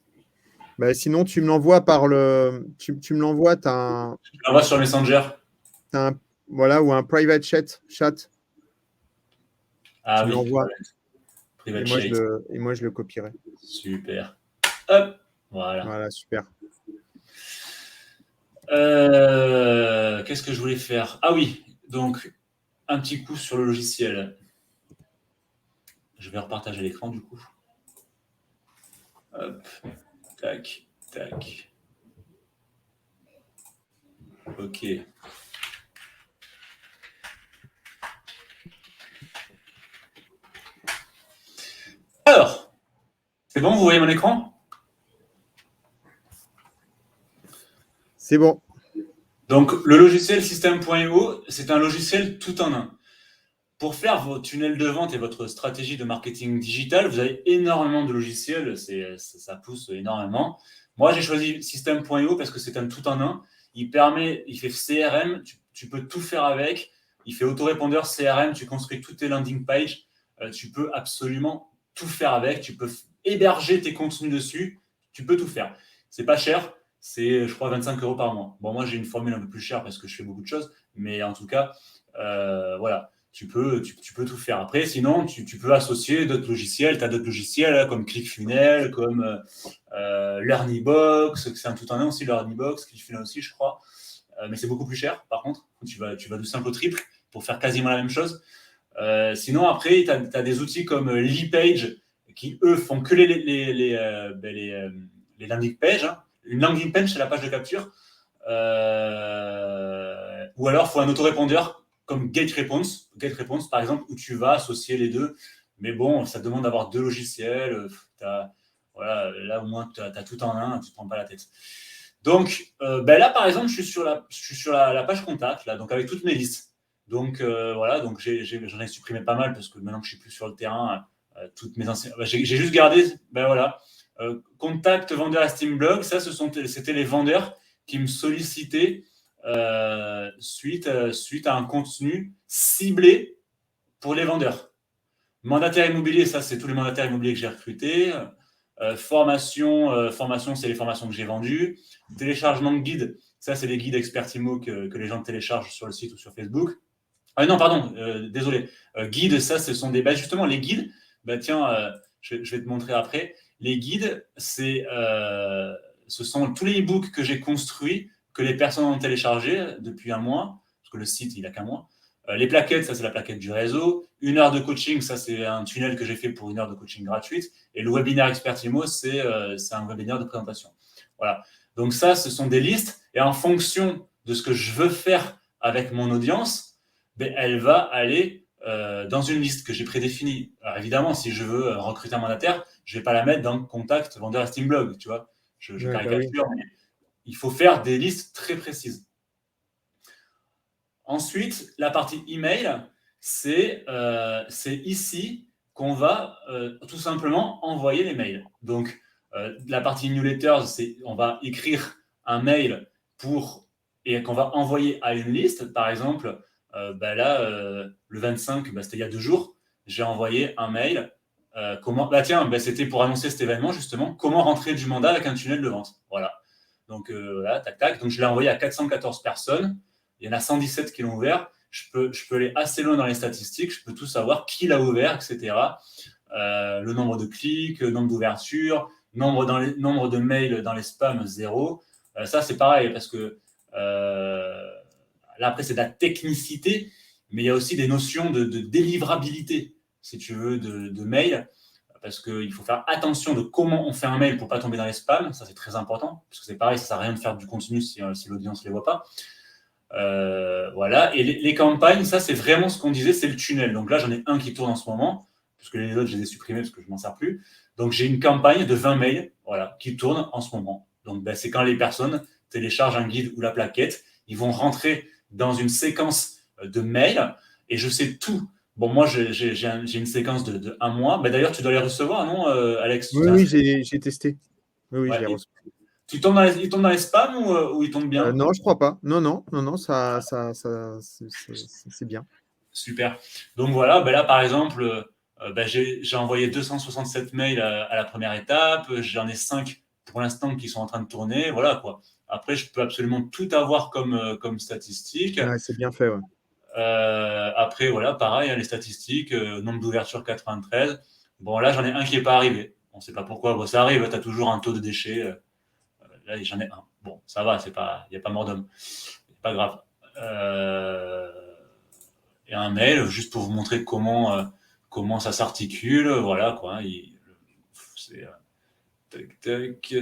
Bah, sinon, tu me l'envoies par le. Tu me l'envoies, tu as Je l'envoie sur Messenger. Voilà, ou un private chat. Ah tu oui, l'envoies. Private chat. chat. Et moi, je le copierai. Super. Hop, voilà. Voilà, super. Qu'est-ce que je voulais faire? Ah oui, donc, un petit coup sur le logiciel. Je vais repartager l'écran, du coup. Hop, tac, tac. Ok. bon, vous voyez mon écran? C'est bon. Donc, le logiciel System.io, c'est un logiciel tout en un. Pour faire vos tunnels de vente et votre stratégie de marketing digital, vous avez énormément de logiciels, ça pousse énormément. Moi, j'ai choisi System.io parce que c'est un tout en un. Il fait CRM, tu peux tout faire avec. Il fait autorépondeur CRM, tu construis toutes tes landing pages. Tu peux absolument tout faire avec. Tu peux héberger tes contenus dessus. Tu peux tout faire. C'est pas cher. C'est, je crois, 25 € par mois. Bon, moi, j'ai une formule un peu plus chère parce que je fais beaucoup de choses. Mais en tout cas, voilà. Tu peux tout faire. Après, sinon, tu peux associer d'autres logiciels. Tu as d'autres logiciels hein, comme ClickFunnels, comme LearnyBox, c'est un tout en un aussi, LearnyBox, ClickFunnels aussi, je crois. Mais c'est beaucoup plus cher, par contre. Tu vas du simple au triple pour faire quasiment la même chose. Sinon, après, tu as des outils comme Leapage qui, eux, font que les landing pages. Hein. Une landing page, c'est la page de capture. Ou alors, il faut un autorépondeur comme GetResponse, par exemple, où tu vas associer les deux. Mais bon, ça demande d'avoir deux logiciels. Voilà, là, au moins, tu as tout en un, tu ne te prends pas la tête. Donc, là, par exemple, je suis sur la page contact, là, donc avec toutes mes listes. Donc, voilà, donc j'en ai supprimé pas mal parce que maintenant que je ne suis plus sur le terrain, toutes mes anciennes. J'ai juste gardé, voilà, contact, vendeur, Steamblog. Ça, c'était les vendeurs qui me sollicitaient suite à un contenu ciblé pour les vendeurs. Mandataire immobilier, ça, c'est tous les mandataires immobiliers que j'ai recrutés. Formation, c'est les formations que j'ai vendues. Téléchargement de guides, ça, c'est les guides Expertimo que les gens téléchargent sur le site ou sur Facebook. Ah non, pardon, désolé. Guides, ça, ce sont des... justement, les guides, tiens, je vais te montrer après. Les guides, ce sont tous les e-books que j'ai construits que les personnes ont téléchargé depuis un mois, parce que le site, il n'a qu'un mois. Les plaquettes, ça, c'est la plaquette du réseau. 1 heure de coaching, ça, c'est un tunnel que j'ai fait pour 1 heure de coaching gratuite. Et le webinaire Expertimo, c'est un webinaire de présentation. Voilà. Donc ça, ce sont des listes. Et en fonction de ce que je veux faire avec mon audience, elle va aller dans une liste que j'ai prédéfinie. Alors évidemment, si je veux recruter un mandataire, je ne vais pas la mettre dans contact, vendeur, Steamblog, tu vois. Je caricature, mais il faut faire des listes très précises. Ensuite, la partie email, c'est ici qu'on va tout simplement envoyer les mails. Donc, la partie newsletters, c'est on va écrire un mail et qu'on va envoyer à une liste. Par exemple, le 25, c'était il y a 2 jours, j'ai envoyé un mail. C'était pour annoncer cet événement, justement, comment rentrer du mandat avec un tunnel de vente. Voilà. Donc, voilà, tac, tac. Donc, je l'ai envoyé à 414 personnes. Il y en a 117 qui l'ont ouvert. Je peux aller assez loin dans les statistiques. Je peux tout savoir, qui l'a ouvert, etc. Le nombre de clics, le nombre d'ouvertures, nombre de mails dans les spams, 0. Ça, c'est pareil parce que là, après, c'est de la technicité, mais il y a aussi des notions de délivrabilité, si tu veux, de mails. Parce qu'il faut faire attention de comment on fait un mail pour ne pas tomber dans les spams. Ça, c'est très important. Parce que c'est pareil, ça ne sert à rien de faire du contenu si l'audience ne les voit pas. Voilà. Et les campagnes, ça, c'est vraiment ce qu'on disait, c'est le tunnel. Donc là, j'en ai un qui tourne en ce moment, puisque les autres, je les ai supprimés parce que je ne m'en sers plus. Donc, j'ai une campagne de 20 mails qui tourne en ce moment. Donc, c'est quand les personnes téléchargent un guide ou la plaquette, ils vont rentrer dans une séquence de mails et je sais tout. Bon, moi, j'ai une séquence de 1 mois. D'ailleurs, tu dois les recevoir, non, Alex? Oui, j'ai testé. Oui, ouais, je l'ai reçu. Il tombe dans les spams ou il tombe bien? Non, je ne crois pas. Non, ça c'est bien. Super. Donc voilà, là, par exemple, j'ai envoyé 267 mails à la première étape. J'en ai 5 pour l'instant qui sont en train de tourner. Voilà, quoi. Après, je peux absolument tout avoir comme statistique. Ouais, c'est bien fait, ouais. Après, voilà, pareil, les statistiques, nombre d'ouvertures 93. Bon, là, j'en ai un qui n'est pas arrivé. On ne sait pas pourquoi. Bon, ça arrive, tu as toujours un taux de déchets. Là, j'en ai un. Bon, ça va, il n'y a pas mort d'homme. C'est pas grave. Et un mail, juste pour vous montrer comment ça s'articule. Voilà, quoi. Tac.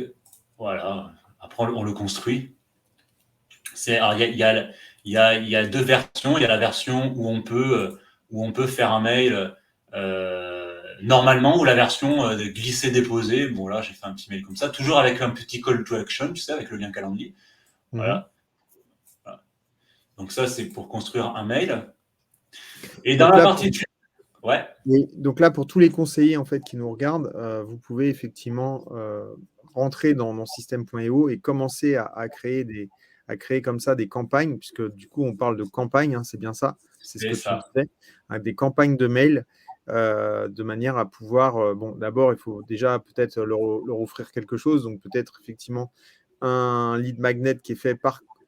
Voilà. Après, on le construit. Il y a 2 versions. Il y a la version où on peut faire un mail normalement, ou la version de glisser-déposer. Bon, là, j'ai fait un petit mail comme ça, toujours avec un petit call to action, tu sais, avec le lien Calendly. Voilà. Voilà. Donc ça, c'est pour construire un mail. Et dans Donc la là, partie... Ouais. oui, donc là, pour tous les conseillers en fait, qui nous regardent, vous pouvez effectivement rentrer dans système.io et commencer à créer comme ça des campagnes, puisque du coup, on parle de campagne, hein, c'est bien ça, c'est ce C'est que tu ça. disais, avec des campagnes de mail, de manière à pouvoir, bon, d'abord, il faut déjà peut-être leur offrir quelque chose, donc peut-être effectivement un lead magnet qui est fait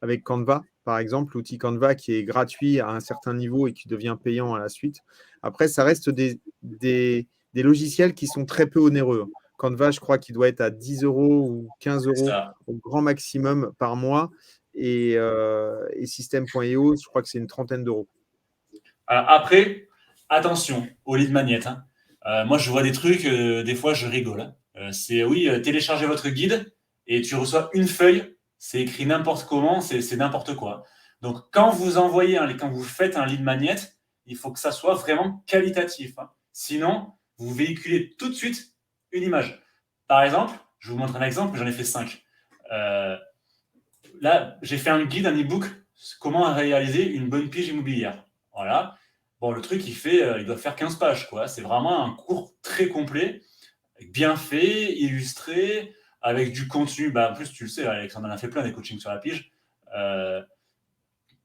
avec Canva, par exemple, l'outil Canva qui est gratuit à un certain niveau et qui devient payant à la suite. Après, ça reste des logiciels qui sont très peu onéreux. Canva, je crois qu'il doit être à 10 euros ou 15 C'est euros ça. au grand maximum par mois. Et System.io, je crois que c'est une trentaine d'euros. Alors, après, attention au lead magnet. Hein. Moi, je vois des trucs, des fois, je rigole. Hein. C'est oui, téléchargez votre guide et tu reçois une feuille. C'est écrit n'importe comment, c'est n'importe quoi. Donc, quand vous faites un lead magnet, il faut que ça soit vraiment qualitatif. Hein. Sinon, vous véhiculez tout de suite une image. Par exemple, je vous montre un exemple, j'en ai fait 5. Là, j'ai fait un guide, un e-book, comment réaliser une bonne pige immobilière. Voilà. Bon, le truc, il doit faire 15 pages, quoi. C'est vraiment un cours très complet, bien fait, illustré, avec du contenu. Bah, en plus, tu le sais, Alexandre en a fait plein des coachings sur la pige.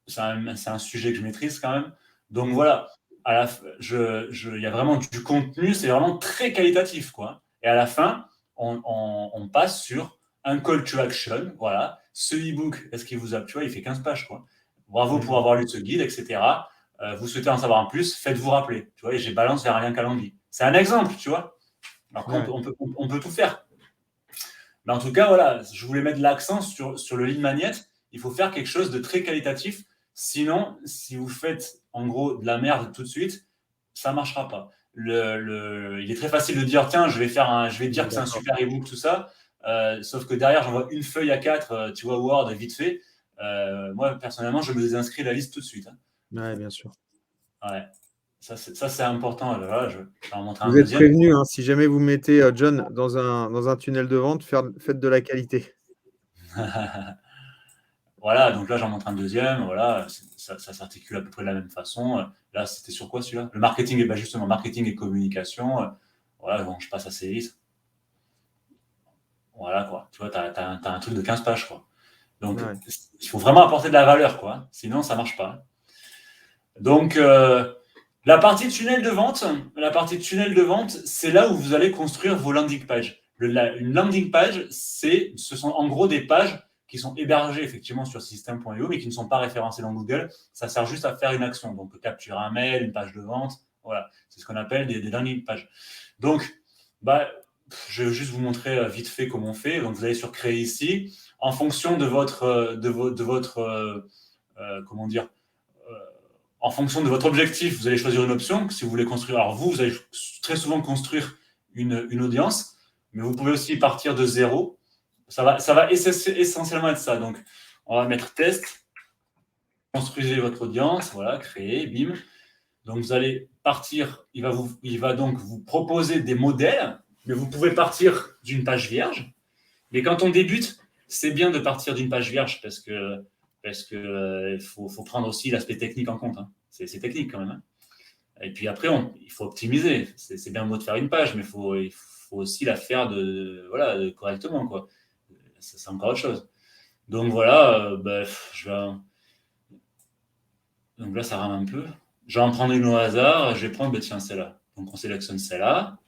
C'est un sujet que je maîtrise quand même. Donc voilà, il y a vraiment du contenu, c'est vraiment très qualitatif, quoi. Et à la fin, on passe sur un call to action. Voilà, ce e-book, est-ce qu'il vous a, tu vois, il fait 15 pages, quoi. Bravo pour avoir lu ce guide, etc. Vous souhaitez en savoir un plus, faites-vous rappeler. Tu vois, et j'ai balance vers un lien Calendly. C'est un exemple, tu vois. Alors on peut tout faire. Mais en tout cas, voilà, je voulais mettre l'accent sur le lead magnet. Il faut faire quelque chose de très qualitatif. Sinon, si vous faites en gros de la merde tout de suite, ça ne marchera pas. Il est très facile de dire tiens, je vais dire que c'est un super ebook, tout ça. Sauf que derrière, j'envoie une feuille à 4, tu vois, Word, vite fait. Moi, personnellement, je me désinscris la liste tout de suite. Hein. Ouais, bien sûr. Ouais. Ça, c'est important. Voilà, je vais en montrer un Vous êtes deuxième. prévenu, hein, si jamais vous mettez John dans un tunnel de vente, faites de la qualité. Voilà, donc là, j'en montre un deuxième. Voilà, ça s'articule à peu près de la même façon. Là, c'était sur quoi celui-là? Le marketing, et justement, marketing et communication. Voilà, bon, je passe assez vite. Voilà, quoi. Tu vois, tu as un truc de 15 pages, quoi. Donc, ouais. Il faut vraiment apporter de la valeur, quoi. Sinon, ça ne marche pas. Donc, la partie tunnel de vente, c'est là où vous allez construire vos landing pages. Une landing page, ce sont en gros des pages qui sont hébergées effectivement sur system.io, mais qui ne sont pas référencées dans Google. Ça sert juste à faire une action. Donc, capturer un mail, une page de vente. Voilà, c'est ce qu'on appelle des landing pages. Donc, je vais juste vous montrer vite fait comment on fait. Donc, vous allez sur créer ici. En fonction de votre comment dire, en fonction de votre objectif, vous allez choisir une option. Si vous voulez construire, alors vous allez très souvent construire une audience, mais vous pouvez aussi partir de zéro. Ça va essentiellement être ça. Donc, on va mettre test. Construisez votre audience, voilà, créer, bim. Donc, vous allez partir. Il va donc vous proposer des modèles, mais vous pouvez partir d'une page vierge. Mais quand on débute, c'est bien de partir d'une page vierge parce que faut prendre aussi l'aspect technique en compte. Hein. C'est technique quand même. Hein. Et puis après, il faut optimiser. C'est bien beau de faire une page, mais il faut aussi la faire correctement. Quoi. C'est encore autre chose. Donc voilà, donc là, ça rame un peu. Je vais en prendre une au hasard. Je vais prendre, celle-là. Donc on sélectionne celle-là.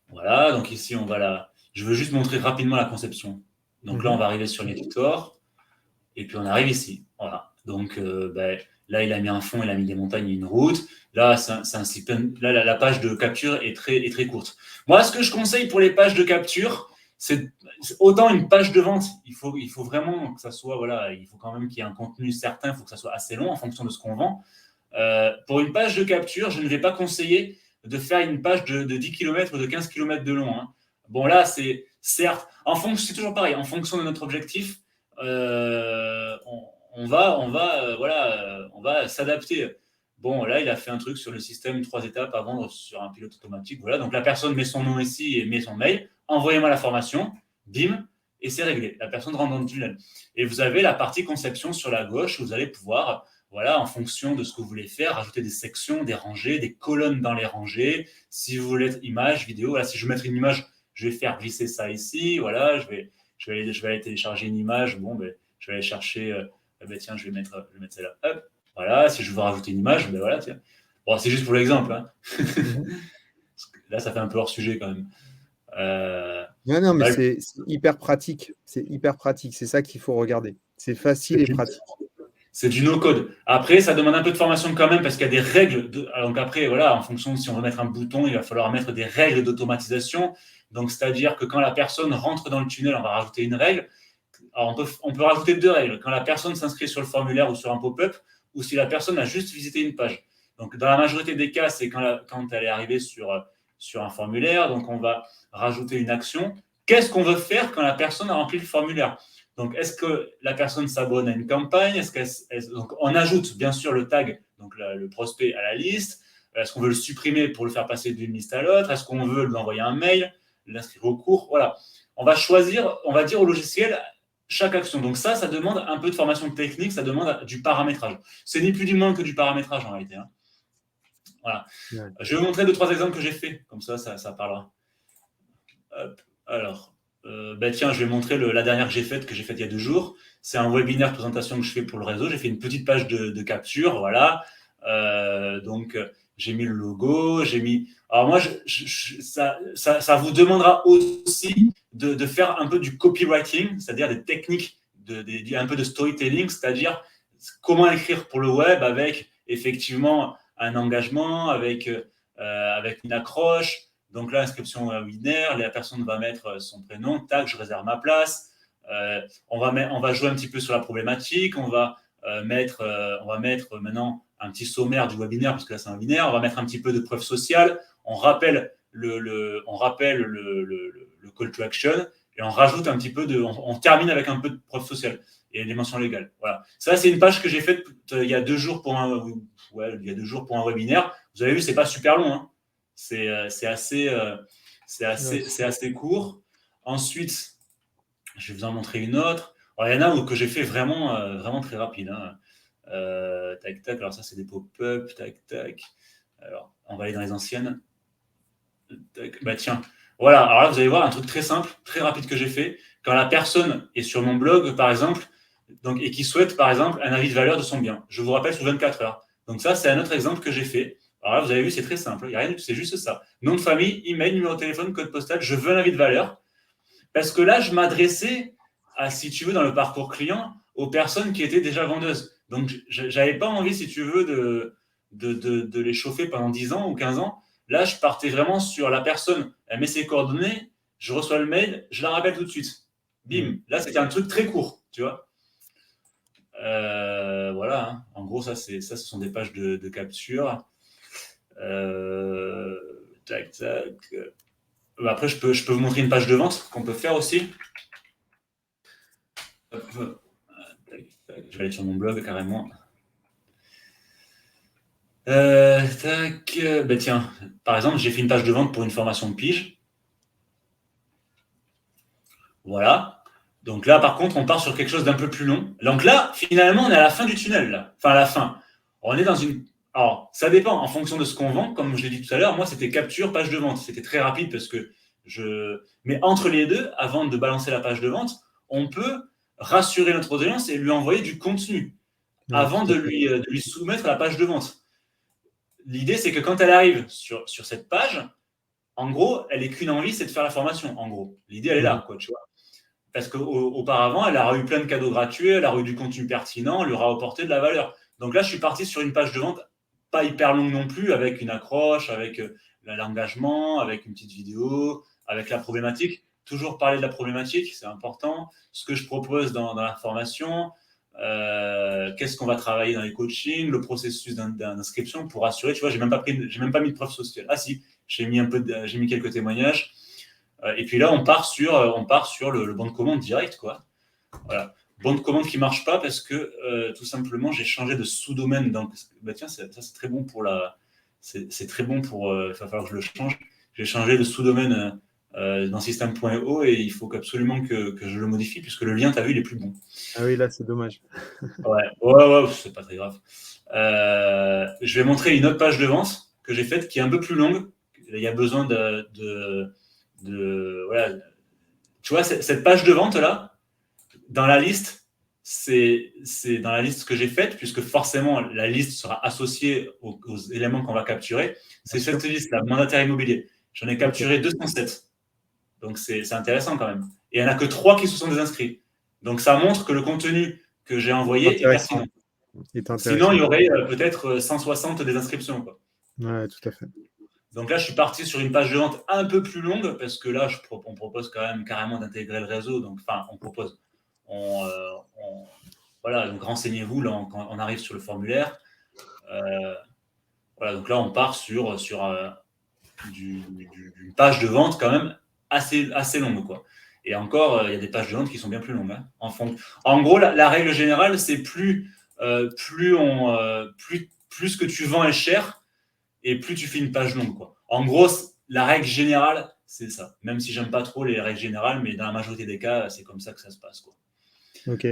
Voilà, donc ici, je veux juste montrer rapidement la conception. Donc là, on va arriver sur l'éditor. Et puis, on arrive ici. Voilà. Donc, là, il a mis un fond, il a mis des montagnes et une route. Là, là la page de capture est très courte. Moi, ce que je conseille pour les pages de capture, c'est autant une page de vente. Il faut vraiment que ça soit, il faut quand même qu'il y ait un contenu certain. Il faut que ça soit assez long en fonction de ce qu'on vend. Pour une page de capture, je ne vais pas conseiller de faire une page de 10 km ou de 15 km de long. Hein. Bon, là, c'est certes, c'est toujours pareil, en fonction de notre objectif, on va s'adapter. Bon, là, il a fait un truc sur le système 3 étapes à vendre sur un pilote automatique. Voilà, donc la personne met son nom ici et met son mail. Envoyez-moi la formation, bim, et c'est réglé. La personne rentre dans le tunnel. Et vous avez la partie conception sur la gauche où vous allez pouvoir, voilà, en fonction de ce que vous voulez faire, rajouter des sections, des rangées, des colonnes dans les rangées. Si vous voulez être image, vidéo, voilà, si je veux mettre une image, je vais faire glisser ça ici. Voilà, je vais aller télécharger une image. Bon, ben, je vais aller chercher, tiens, je vais mettre celle-là. Hop. Voilà, si je veux rajouter une image, ben voilà, tiens. Bon, c'est juste pour l'exemple. Hein. Là, ça fait un peu hors sujet quand même. Non, mais c'est hyper pratique. C'est hyper pratique. C'est ça qu'il faut regarder. C'est facile et pratique. C'est du no-code. Après, ça demande un peu de formation quand même parce qu'il y a des règles. Donc après, voilà, en fonction de si on veut mettre un bouton, il va falloir mettre des règles d'automatisation. Donc, c'est-à-dire que quand la personne rentre dans le tunnel, on va rajouter une règle. Alors, on peut rajouter 2 règles. Quand la personne s'inscrit sur le formulaire ou sur un pop-up, ou si la personne a juste visité une page. Donc, dans la majorité des cas, c'est quand elle est arrivée sur un formulaire. Donc, on va rajouter une action. Qu'est-ce qu'on veut faire quand la personne a rempli le formulaire ? Donc, est-ce que la personne s'abonne à une campagne ? Donc, on ajoute bien sûr le tag, donc le prospect à la liste. Est-ce qu'on veut le supprimer pour le faire passer d'une liste à l'autre ? Est-ce qu'on veut lui envoyer un mail, l'inscrire au cours ? Voilà. On va choisir, on va dire au logiciel chaque action. Donc ça demande un peu de formation technique, ça demande du paramétrage. C'est ni plus ni moins que du paramétrage en réalité. Hein. Voilà. Ouais. Je vais vous montrer 2-3 exemples que j'ai fait, comme ça parlera. Hop. Alors, tiens, je vais montrer la dernière que j'ai faite il y a 2 jours. C'est un webinaire présentation que je fais pour le réseau. J'ai fait une petite page de capture, voilà. Donc, j'ai mis le logo, j'ai mis... Alors moi, ça vous demandera aussi de faire un peu du copywriting, c'est-à-dire des techniques, un peu de storytelling, c'est-à-dire comment écrire pour le web avec effectivement un engagement, avec une accroche. Donc là, inscription à webinaire, la personne va mettre son prénom, tac, je réserve ma place. On va jouer un petit peu sur la problématique, on va mettre maintenant un petit sommaire du webinaire, parce que là c'est un webinaire, on va mettre un petit peu de preuve sociale, on rappelle le call to action et on rajoute un petit peu on termine avec un peu de preuve sociale et des mentions légales. Voilà. Ça, c'est une page que j'ai faite il y a 2 jours pour un webinaire. Vous avez vu, c'est pas super long. Hein. C'est assez court. Ensuite, je vais vous en montrer une autre. Alors, il y en a que j'ai fait vraiment très rapide. Hein. Tac, tac. Alors ça, c'est des pop-up. Tac, tac. Alors, on va aller dans les anciennes. Tac. Tiens. Voilà. Alors là, vous allez voir un truc très simple, très rapide que j'ai fait. Quand la personne est sur mon blog, par exemple, donc, et qui souhaite, par exemple, un avis de valeur de son bien. Je vous rappelle sous 24 heures. Donc ça, c'est un autre exemple que j'ai fait. Alors là, vous avez vu, c'est très simple. Il n'y a rien du tout. C'est juste ça. Nom de famille, email, numéro de téléphone, code postal. Je veux un avis de valeur. Parce que là, je m'adressais si tu veux, dans le parcours client, aux personnes qui étaient déjà vendeuses. Donc, je n'avais pas envie, si tu veux, de les chauffer pendant 10 ans ou 15 ans. Là, je partais vraiment sur la personne. Elle met ses coordonnées, je reçois le mail, je la rappelle tout de suite. Bim. Là, c'était un truc très court, tu vois. Voilà. Hein. En gros, ce sont des pages de capture. Tac, tac. Après, je peux vous montrer une page de vente qu'on peut faire aussi. Je vais aller sur mon blog carrément. Tiens, par exemple, j'ai fait une page de vente pour une formation de pige. Voilà. Donc là, par contre, on part sur quelque chose d'un peu plus long. Donc là, finalement, on est à la fin du tunnel. Là. Enfin, à la fin. On est dans une... Alors, ça dépend en fonction de ce qu'on vend. Comme je l'ai dit tout à l'heure, moi, c'était capture, page de vente. C'était très rapide parce que Mais entre les deux, avant de balancer la page de vente, on peut rassurer notre audience et lui envoyer du contenu avant de lui soumettre la page de vente. L'idée, c'est que quand elle arrive sur cette page, en gros, elle n'est qu'une envie, c'est de faire la formation. En gros, l'idée, elle est là, quoi, tu vois. Parce qu'auparavant, elle aura eu plein de cadeaux gratuits, elle aura eu du contenu pertinent, elle lui aura apporté de la valeur. Donc là, je suis parti sur une page de vente pas hyper longue non plus, avec une accroche, avec l'engagement, avec une petite vidéo, avec la problématique. Toujours parler de la problématique, c'est important. Ce que je propose dans la formation, qu'est-ce qu'on va travailler dans les coachings, le processus d'inscription pour assurer. Tu vois, j'ai même pas mis de preuve sociale. Ah si, j'ai mis quelques témoignages. Et puis là, on part sur le bon de commande direct, quoi. Voilà. Bon de commande qui ne marche pas parce que tout simplement, j'ai changé de sous-domaine. Donc, tiens, ça, c'est très bon pour c'est très bon pour. Il va falloir que je le change. J'ai changé de sous-domaine dans système.io et il faut absolument que je le modifie puisque le lien, tu as vu, il est plus bon. Ah oui, là, c'est dommage. Ouais, c'est pas très grave. Je vais montrer une autre page de vente que j'ai faite qui est un peu plus longue. Il y a besoin de voilà. Tu vois, cette page de vente là, dans la liste, c'est dans la liste que j'ai faite, puisque forcément la liste sera associée aux éléments qu'on va capturer. C'est cette liste-là, mandataire immobilier. J'en ai capturé 207. Donc c'est intéressant quand même. Et il n'y en a que 3 qui se sont désinscrits. Donc ça montre que le contenu que j'ai envoyé est pertinent. Sinon, il y aurait peut-être 160 désinscriptions, quoi. Ouais, tout à fait. Donc là, je suis parti sur une page de vente un peu plus longue parce que là, on propose quand même carrément d'intégrer le réseau. Donc, enfin, on propose. Voilà, donc renseignez-vous là, quand on arrive sur le formulaire. Voilà, donc là, on part sur une page de vente quand même assez longue, quoi. Et encore, il y a des pages de vente qui sont bien plus longues. Hein, en gros, la règle générale, c'est plus ce que tu vends est cher et plus tu fais une page longue, quoi. En gros, la règle générale, c'est ça. Même si j'aime pas trop les règles générales, mais dans la majorité des cas, c'est comme ça que ça se passe, quoi. Ok.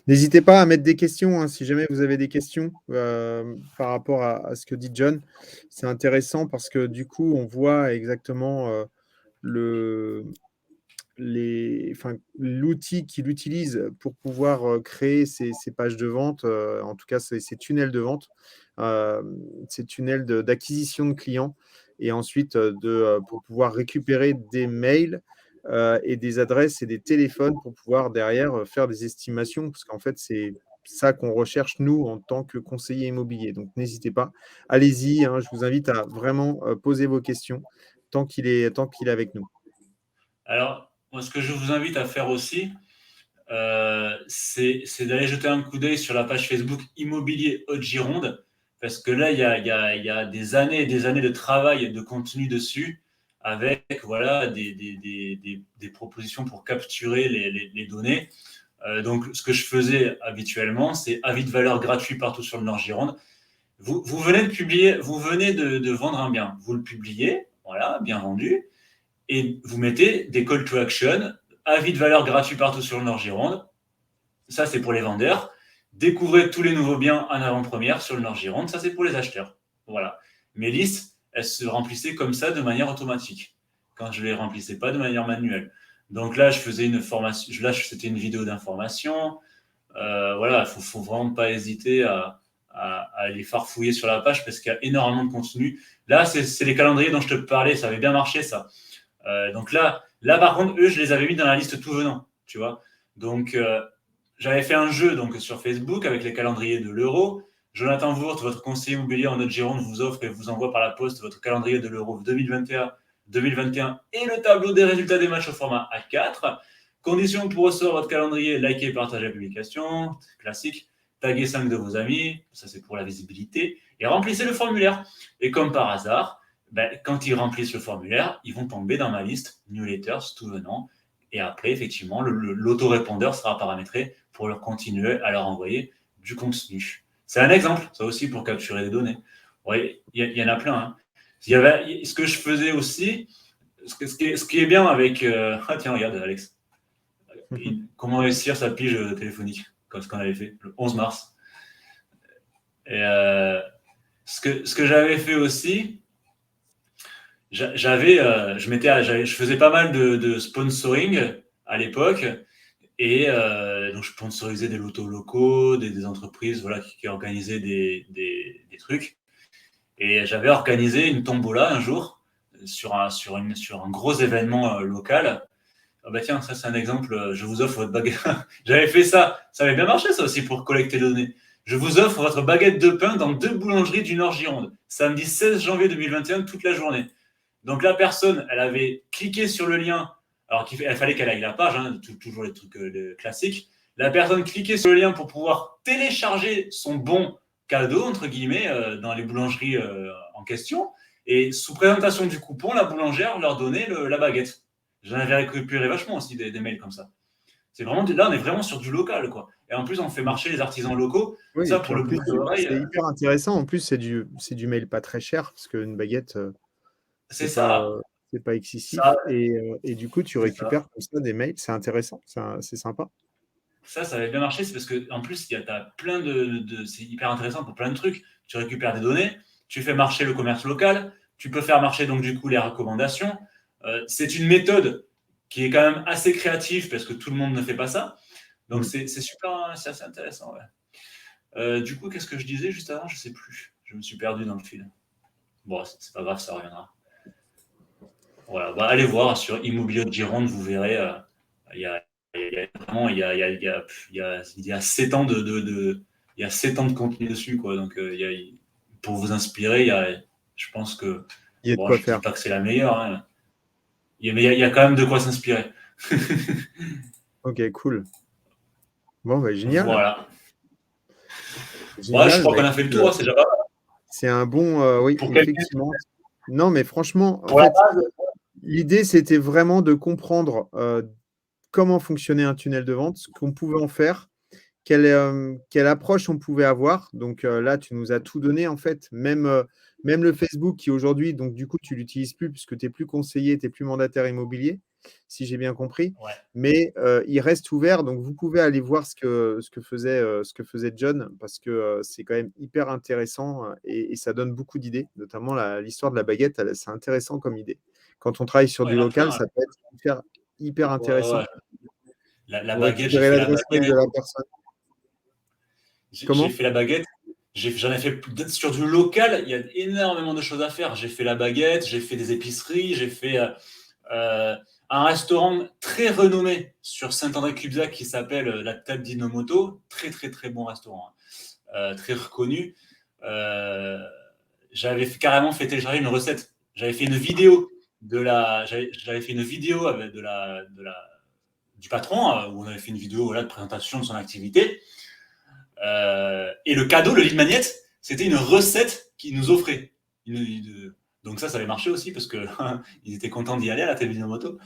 N'hésitez pas à mettre des questions, hein, si jamais vous avez des questions par rapport à ce que dit John. C'est intéressant parce que du coup, on voit exactement l'outil qu'il utilise pour pouvoir créer ces pages de vente, en tout cas ces tunnels de vente, ces tunnels d'acquisition de clients, et ensuite pour pouvoir récupérer des mails et des adresses et des téléphones pour pouvoir derrière faire des estimations, parce qu'en fait, c'est ça qu'on recherche, nous, en tant que conseiller immobilier. Donc, n'hésitez pas, allez-y, hein, je vous invite à vraiment poser vos questions tant qu'il est avec nous. Alors, moi, ce que je vous invite à faire aussi, c'est d'aller jeter un coup d'œil sur la page Facebook Immobilier Haute-Gironde, parce que là, il y a des années et des années de travail et de contenu dessus, avec voilà, des propositions pour capturer les données. Donc, ce que je faisais habituellement, c'est avis de valeur gratuit partout sur le Nord-Gironde. Vous venez de publier, vous venez de vendre un bien, vous le publiez, voilà, bien vendu, et vous mettez des call to action, avis de valeur gratuit partout sur le Nord-Gironde. Ça, c'est pour les vendeurs. Découvrez tous les nouveaux biens en avant-première sur le Nord-Gironde. Ça, c'est pour les acheteurs. Voilà. Mes listes, elles se remplissaient comme ça de manière automatique, quand je ne les remplissais pas de manière manuelle. Donc là, je faisais une formation. Là, c'était une vidéo d'information. Voilà, il ne faut vraiment pas hésiter à aller farfouiller sur la page parce qu'il y a énormément de contenu. Là, c'est les calendriers dont je te parlais. Ça avait bien marché, ça. Donc là, par contre, eux, je les avais mis dans la liste tout venant, tu vois. Donc, j'avais fait un jeu donc, sur Facebook avec les calendriers de l'euro. Jonathan Wurt, votre conseiller immobilier en Haute-Gironde, vous offre et vous envoie par la poste votre calendrier de l'euro 2021 et le tableau des résultats des matchs au format A4. Conditions pour recevoir votre calendrier, likez, partagez la publication, classique. Taguez 5 de vos amis, ça c'est pour la visibilité, et remplissez le formulaire. Et comme par hasard, quand ils remplissent le formulaire, ils vont tomber dans ma liste newsletters tout venant. Et après, effectivement, l'autorépondeur sera paramétré pour leur continuer à leur envoyer du contenu. C'est un exemple, ça aussi, pour capturer des données. Oui, il y en a plein. Hein. Ce que je faisais aussi, ce qui est bien avec... Ah tiens, regarde, Alex. Comment réussir sa pige téléphonique, comme ce qu'on avait fait le 11 mars. Et ce que j'avais fait aussi, je faisais pas mal de sponsoring à l'époque, et donc je sponsorisais des lotos locaux, des entreprises voilà, qui organisaient des trucs. Et j'avais organisé une tombola un jour sur un gros événement local. Ah bah tiens, ça c'est un exemple, je vous offre votre baguette. J'avais fait ça avait bien marché ça aussi pour collecter les données. Je vous offre votre baguette de pain dans 2 boulangeries du Nord-Gironde, samedi 16 janvier 2021, toute la journée. Donc la personne, elle avait cliqué sur le lien, alors il fallait qu'elle aille la page, hein, toujours les trucs classiques. La personne cliquait sur le lien pour pouvoir télécharger son bon cadeau, entre guillemets, dans les boulangeries en question. Et sous présentation du coupon, la boulangère leur donnait la baguette. J'en avais récupéré vachement aussi des mails comme ça. C'est vraiment là, on est vraiment sur du local, quoi. Et en plus, on fait marcher les artisans locaux. Oui, Ça, et puis pour en le plus, bouche à oreille, c'est hyper intéressant. En plus, c'est du mail pas très cher, parce qu'une baguette, c'est ça. c'est pas Ça, excessif. Et du coup, tu c'est ça. récupères comme ça des mails. C'est intéressant, c'est sympa. Ça avait bien marché, c'est parce qu'en plus, t'as plein c'est hyper intéressant pour plein de trucs. Tu récupères des données, tu fais marcher le commerce local, tu peux faire marcher donc du coup les recommandations. C'est une méthode qui est quand même assez créative parce que tout le monde ne fait pas ça. Donc c'est super, c'est assez intéressant. Ouais. Du coup, qu'est-ce que je disais juste avant? Je sais plus. Je me suis perdu dans le fil. Bon, c'est pas grave, ça reviendra. Voilà, bah, allez voir sur Immobilier de Gironde, vous verrez. Il y a vraiment, il y a 7 ans il y a 7 ans de contenu dessus, quoi. Donc, pour vous inspirer, je pense que, Il y a de bon, quoi je dis faire. pas que c'est la meilleure, hein, mais il y a quand même de quoi s'inspirer. Ok, cool. Bon, bah, génial. Voilà. Ouais, je Génial. crois Bah, qu'on a fait écoute, le tour, hein, c'est déjà pas mal. c'est un bon, oui, Pour quelqu'un, effectivement. Non, mais franchement, en pour la fait, base, l'idée, c'était vraiment de comprendre comment fonctionnait un tunnel de vente, ce qu'on pouvait en faire, quelle approche on pouvait avoir. Donc là, tu nous as tout donné, en fait. Même le Facebook qui aujourd'hui, donc du coup, tu l'utilises plus puisque tu n'es plus conseiller, tu n'es plus mandataire immobilier, si j'ai bien compris. ouais, Mais il reste ouvert. Donc vous pouvez aller voir ce que faisait John parce que c'est quand même hyper intéressant et ça donne beaucoup d'idées, notamment l'histoire de la baguette. C'est intéressant comme idée. Quand on travaille sur ouais, il du y en a local, plein. ça peut être hyper Ouais, ouais, intéressant. ouais. La Vous baguette, j'ai récupérez fait la l'adresse mail de baguette. la personne. J'ai Comment? fait la baguette. J'en ai fait sur du local. Il y a énormément de choses à faire. J'ai fait la baguette, j'ai fait des épiceries, j'ai fait un restaurant très renommé sur Saint-André-Cubzac qui s'appelle la Table d'Inomoto. Très, très, très bon restaurant. Très reconnu. J'avais carrément fait télécharger une recette. J'avais fait une vidéo j'avais fait une vidéo avec du patron où on avait fait une vidéo voilà, de présentation de son activité. Et le cadeau, le lead magnet, c'était une recette qu'ils nous offraient. Donc ça avait marché aussi parce que ils étaient contents d'y aller à la télévision moto.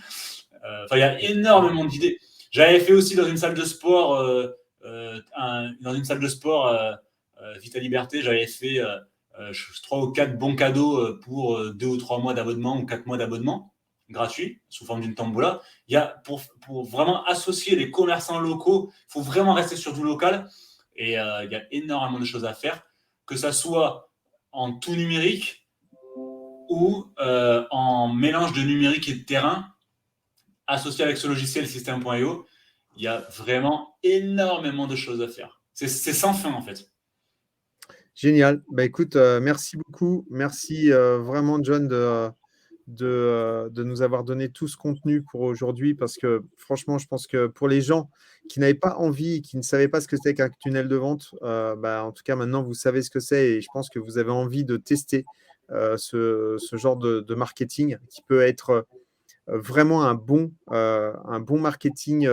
Enfin, il y a énormément d'idées. J'avais fait aussi dans une salle de sport, Vita Liberté, j'avais fait 3 ou 4 bons cadeaux pour 2 ou 3 mois d'abonnement ou 4 mois d'abonnement gratuit sous forme d'une tombola. Il y a pour vraiment associer les commerçants locaux, il faut vraiment rester sur du local. Et il y a énormément de choses à faire, que ça soit en tout numérique ou en mélange de numérique et de terrain, associé avec ce logiciel System.io. Il y a vraiment énormément de choses à faire. C'est sans fin, en fait. Génial. Bah, écoute, merci beaucoup. Merci vraiment, John, de nous avoir donné tout ce contenu pour aujourd'hui parce que franchement, je pense que pour les gens qui n'avaient pas envie, qui ne savaient pas ce que c'était qu'un tunnel de vente, bah, en tout cas, maintenant, vous savez ce que c'est et je pense que vous avez envie de tester ce genre de marketing qui peut être vraiment un bon marketing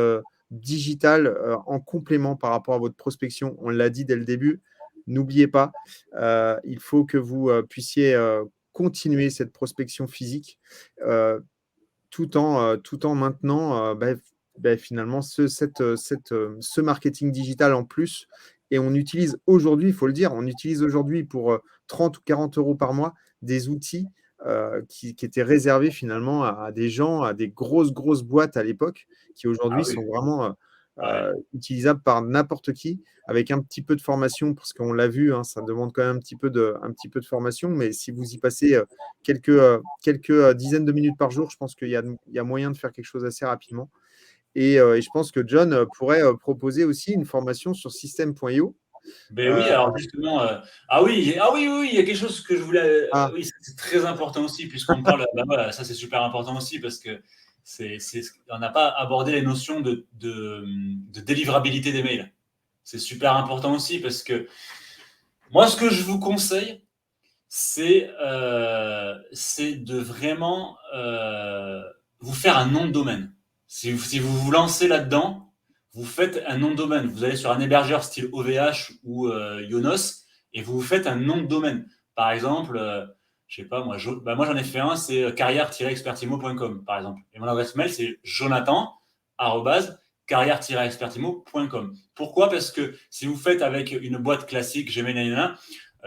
digital en complément par rapport à votre prospection. On l'a dit dès le début, n'oubliez pas, il faut que vous puissiez continuer cette prospection physique tout en maintenant finalement ce marketing digital en plus. Et on utilise aujourd'hui, il faut le dire, on utilise aujourd'hui pour 30 ou 40 euros par mois des outils qui étaient réservés finalement à des gens, à des grosses boîtes à l'époque, qui Ah aujourd'hui oui, sont vraiment ouais, utilisables par n'importe qui, avec un petit peu de formation, parce qu'on l'a vu, hein, ça demande quand même un petit peu de formation, mais si vous y passez quelques dizaines de minutes par jour, je pense qu'il y a moyen de faire quelque chose assez rapidement. Et je pense que John pourrait proposer aussi une formation sur System.io. ben oui, alors justement, ah oui, il y a quelque chose que je voulais. Ah, Oui, c'est très important aussi, puisqu'on parle. Bah voilà, ça c'est super important aussi parce que on n'a pas abordé les notions de délivrabilité des mails. C'est super important aussi parce que moi, ce que je vous conseille, c'est de vraiment vous faire un nom de domaine. Si vous vous lancez là-dedans, vous faites un nom de domaine. Vous allez sur un hébergeur style OVH ou Yonos et vous vous faites un nom de domaine. Par exemple, je sais pas, moi j'en ai fait un, c'est carrière-expertimo.com par exemple. Et mon adresse mail, c'est jonathan@ carrière-expertimo.com. Pourquoi? Parce que si vous faites avec une boîte classique Gmail,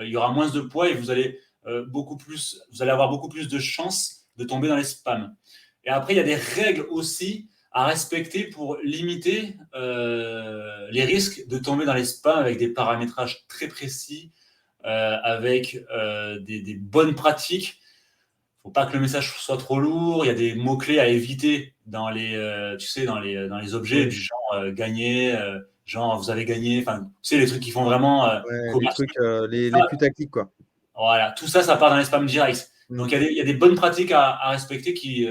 il y aura moins de poids et vous allez avoir beaucoup plus de chances de tomber dans les spams. Et après, il y a des règles aussi à respecter pour limiter les risques de tomber dans les spams avec des paramétrages très précis, avec des bonnes pratiques. Il ne faut pas que le message soit trop lourd. Il y a des mots-clés à éviter dans les objets du genre gagner, genre vous avez gagné. Enfin, tu sais, les trucs qui font vraiment les trucs, les putaclics, quoi. Voilà, tout ça, ça part dans les spams directs. Donc, il y a des bonnes pratiques à respecter qui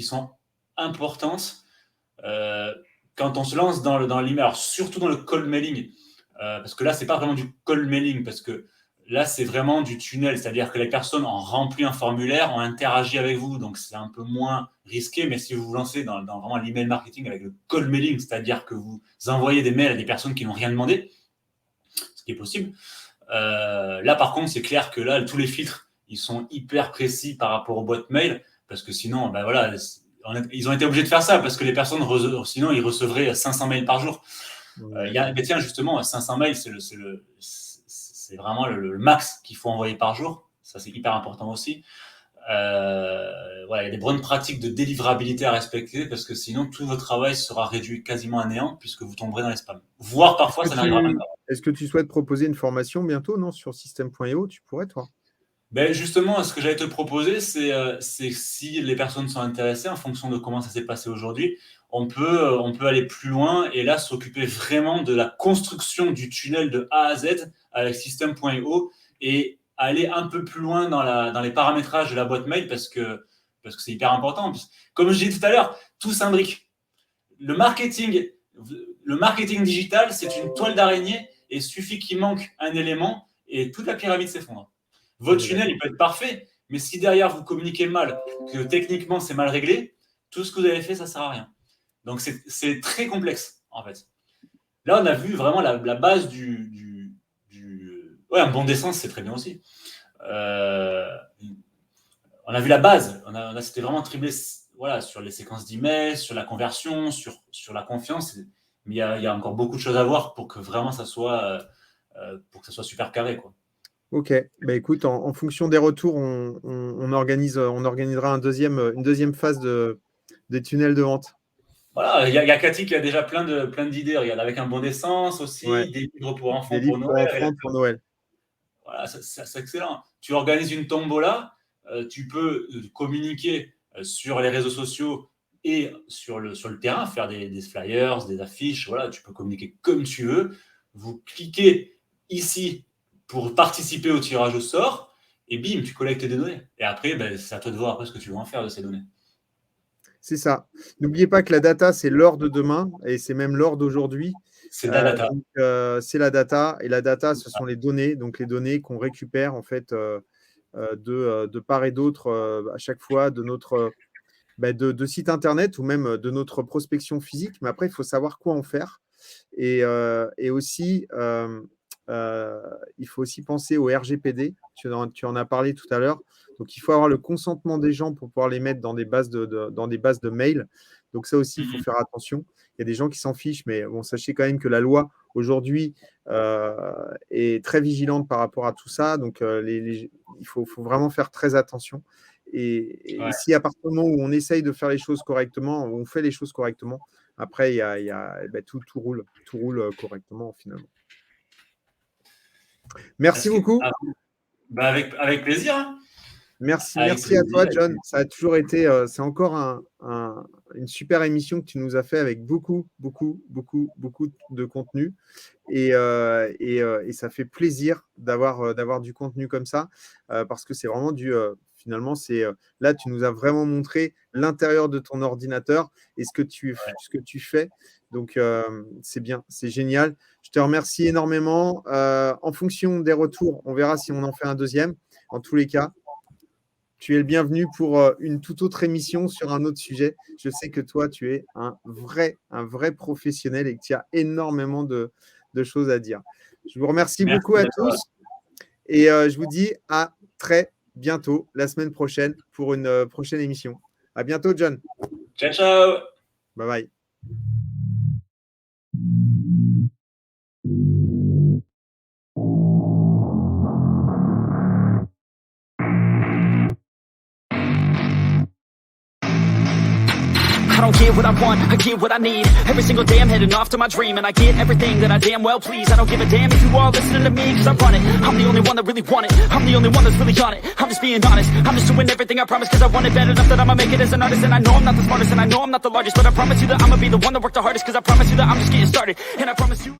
sont importantes quand on se lance dans l'email. Alors, surtout dans le cold mailing, parce que là, c'est pas vraiment du cold mailing, parce que là, c'est vraiment du tunnel, c'est-à-dire que les personnes ont rempli un formulaire, ont interagi avec vous, donc c'est un peu moins risqué. Mais si vous vous lancez dans vraiment l'email marketing avec le cold mailing, c'est-à-dire que vous envoyez des mails à des personnes qui n'ont rien demandé, ce qui est possible, là, par contre, c'est clair que là, tous les filtres, ils sont hyper précis par rapport aux boîtes mail, parce que sinon, ben voilà, ils ont été obligés de faire ça, parce que les personnes, sinon, ils recevraient 500 mails par jour. Mais tiens, justement, 500 mails, c'est vraiment le max qu'il faut envoyer par jour. Ça, c'est hyper important aussi. Voilà, il y a des bonnes pratiques de délivrabilité à respecter, parce que sinon, tout votre travail sera réduit quasiment à néant, puisque vous tomberez dans les spams. Voire parfois, ça n'arrivera même pas. Est-ce que tu souhaites proposer une formation bientôt, non, sur System.io? Tu pourrais, toi? Ben justement, ce que j'allais te proposer, c'est si les personnes sont intéressées, en fonction de comment ça s'est passé aujourd'hui, on peut aller plus loin et là s'occuper vraiment de la construction du tunnel de A à Z avec System.io et aller un peu plus loin dans les paramétrages de la boîte mail parce que c'est hyper important. Comme je disais tout à l'heure, tout s'imbrique. Le marketing digital, c'est une toile d'araignée et il suffit qu'il manque un élément et toute la pyramide s'effondre. Votre tunnel, il peut être parfait, mais si derrière vous communiquez mal, que techniquement c'est mal réglé, tout ce que vous avez fait, ça ne sert à rien. Donc c'est très complexe, en fait. Là, on a vu vraiment la base Ouais, un bon d'essence, c'est très bien aussi. On a vu la base. C'était vraiment triplé sur les séquences d'emails, sur la conversion, sur la confiance. Mais il y a encore beaucoup de choses à voir pour que vraiment ça soit super carré, quoi. Ok, bah écoute, en fonction des retours, on organisera une deuxième phase des tunnels de vente. Voilà, il y a Cathy qui a déjà plein d'idées. Regarde, avec un bon d'essence aussi, des livres pour enfants des livres pour Noël. Voilà, c'est excellent. Tu organises une tombola, tu peux communiquer sur les réseaux sociaux et sur le terrain, faire des flyers, des affiches. Voilà, tu peux communiquer comme tu veux. Vous cliquez ici pour participer au tirage au sort et bim, tu collectes des données. Et après, c'est à toi de voir après ce que tu veux en faire de ces données. C'est ça. N'oubliez pas que la data, c'est l'or de demain et c'est même l'or d'aujourd'hui. C'est de la data. C'est la data et la data, ce sont les données. Donc les données qu'on récupère en fait de part et d'autre à chaque fois de notre de site internet ou même de notre prospection physique. Mais après, il faut savoir quoi en faire. Et aussi, il faut aussi penser au RGPD. Tu en as parlé tout à l'heure. Donc, il faut avoir le consentement des gens pour pouvoir les mettre dans des bases de mail. Donc, ça aussi, il faut faire attention. Il y a des gens qui s'en fichent, mais bon, sachez quand même que la loi, aujourd'hui, est très vigilante par rapport à tout ça. Donc, il faut vraiment faire très attention. Et si à partir du moment où on essaye de faire les choses correctement, où on fait les choses correctement, après, tout roule correctement finalement. Merci beaucoup. Avec plaisir. Hein. Merci à toi, John. Ça a toujours été, c'est encore une super émission que tu nous as fait avec beaucoup de contenu. Et ça fait plaisir d'avoir du contenu comme ça parce que c'est vraiment finalement, là, tu nous as vraiment montré l'intérieur de ton ordinateur et ce que tu fais. Donc, c'est bien, c'est génial. Je te remercie énormément. En fonction des retours, on verra si on en fait un deuxième. En tous les cas, tu es le bienvenu pour une toute autre émission sur un autre sujet. Je sais que toi, tu es un vrai professionnel et que tu as énormément de choses à dire. Je vous remercie beaucoup à tous et je vous dis à très bientôt, la semaine prochaine, pour une prochaine émission. À bientôt, John. Ciao, ciao. Bye bye. I don't get what I want, I get what I need. Every single day I'm heading off to my dream, and I get everything that I damn well please. I don't give a damn if you all listening to me, cause I run it. I'm the only one that really want it, I'm the only one that's really on it. I'm just being honest, I'm just doing everything I promise, cause I want it bad enough that I'ma make it as an artist. And I know I'm not the smartest, and I know I'm not the largest, but I promise you that I'ma be the one that worked the hardest, cause I promise you that I'm just getting started. And I promise you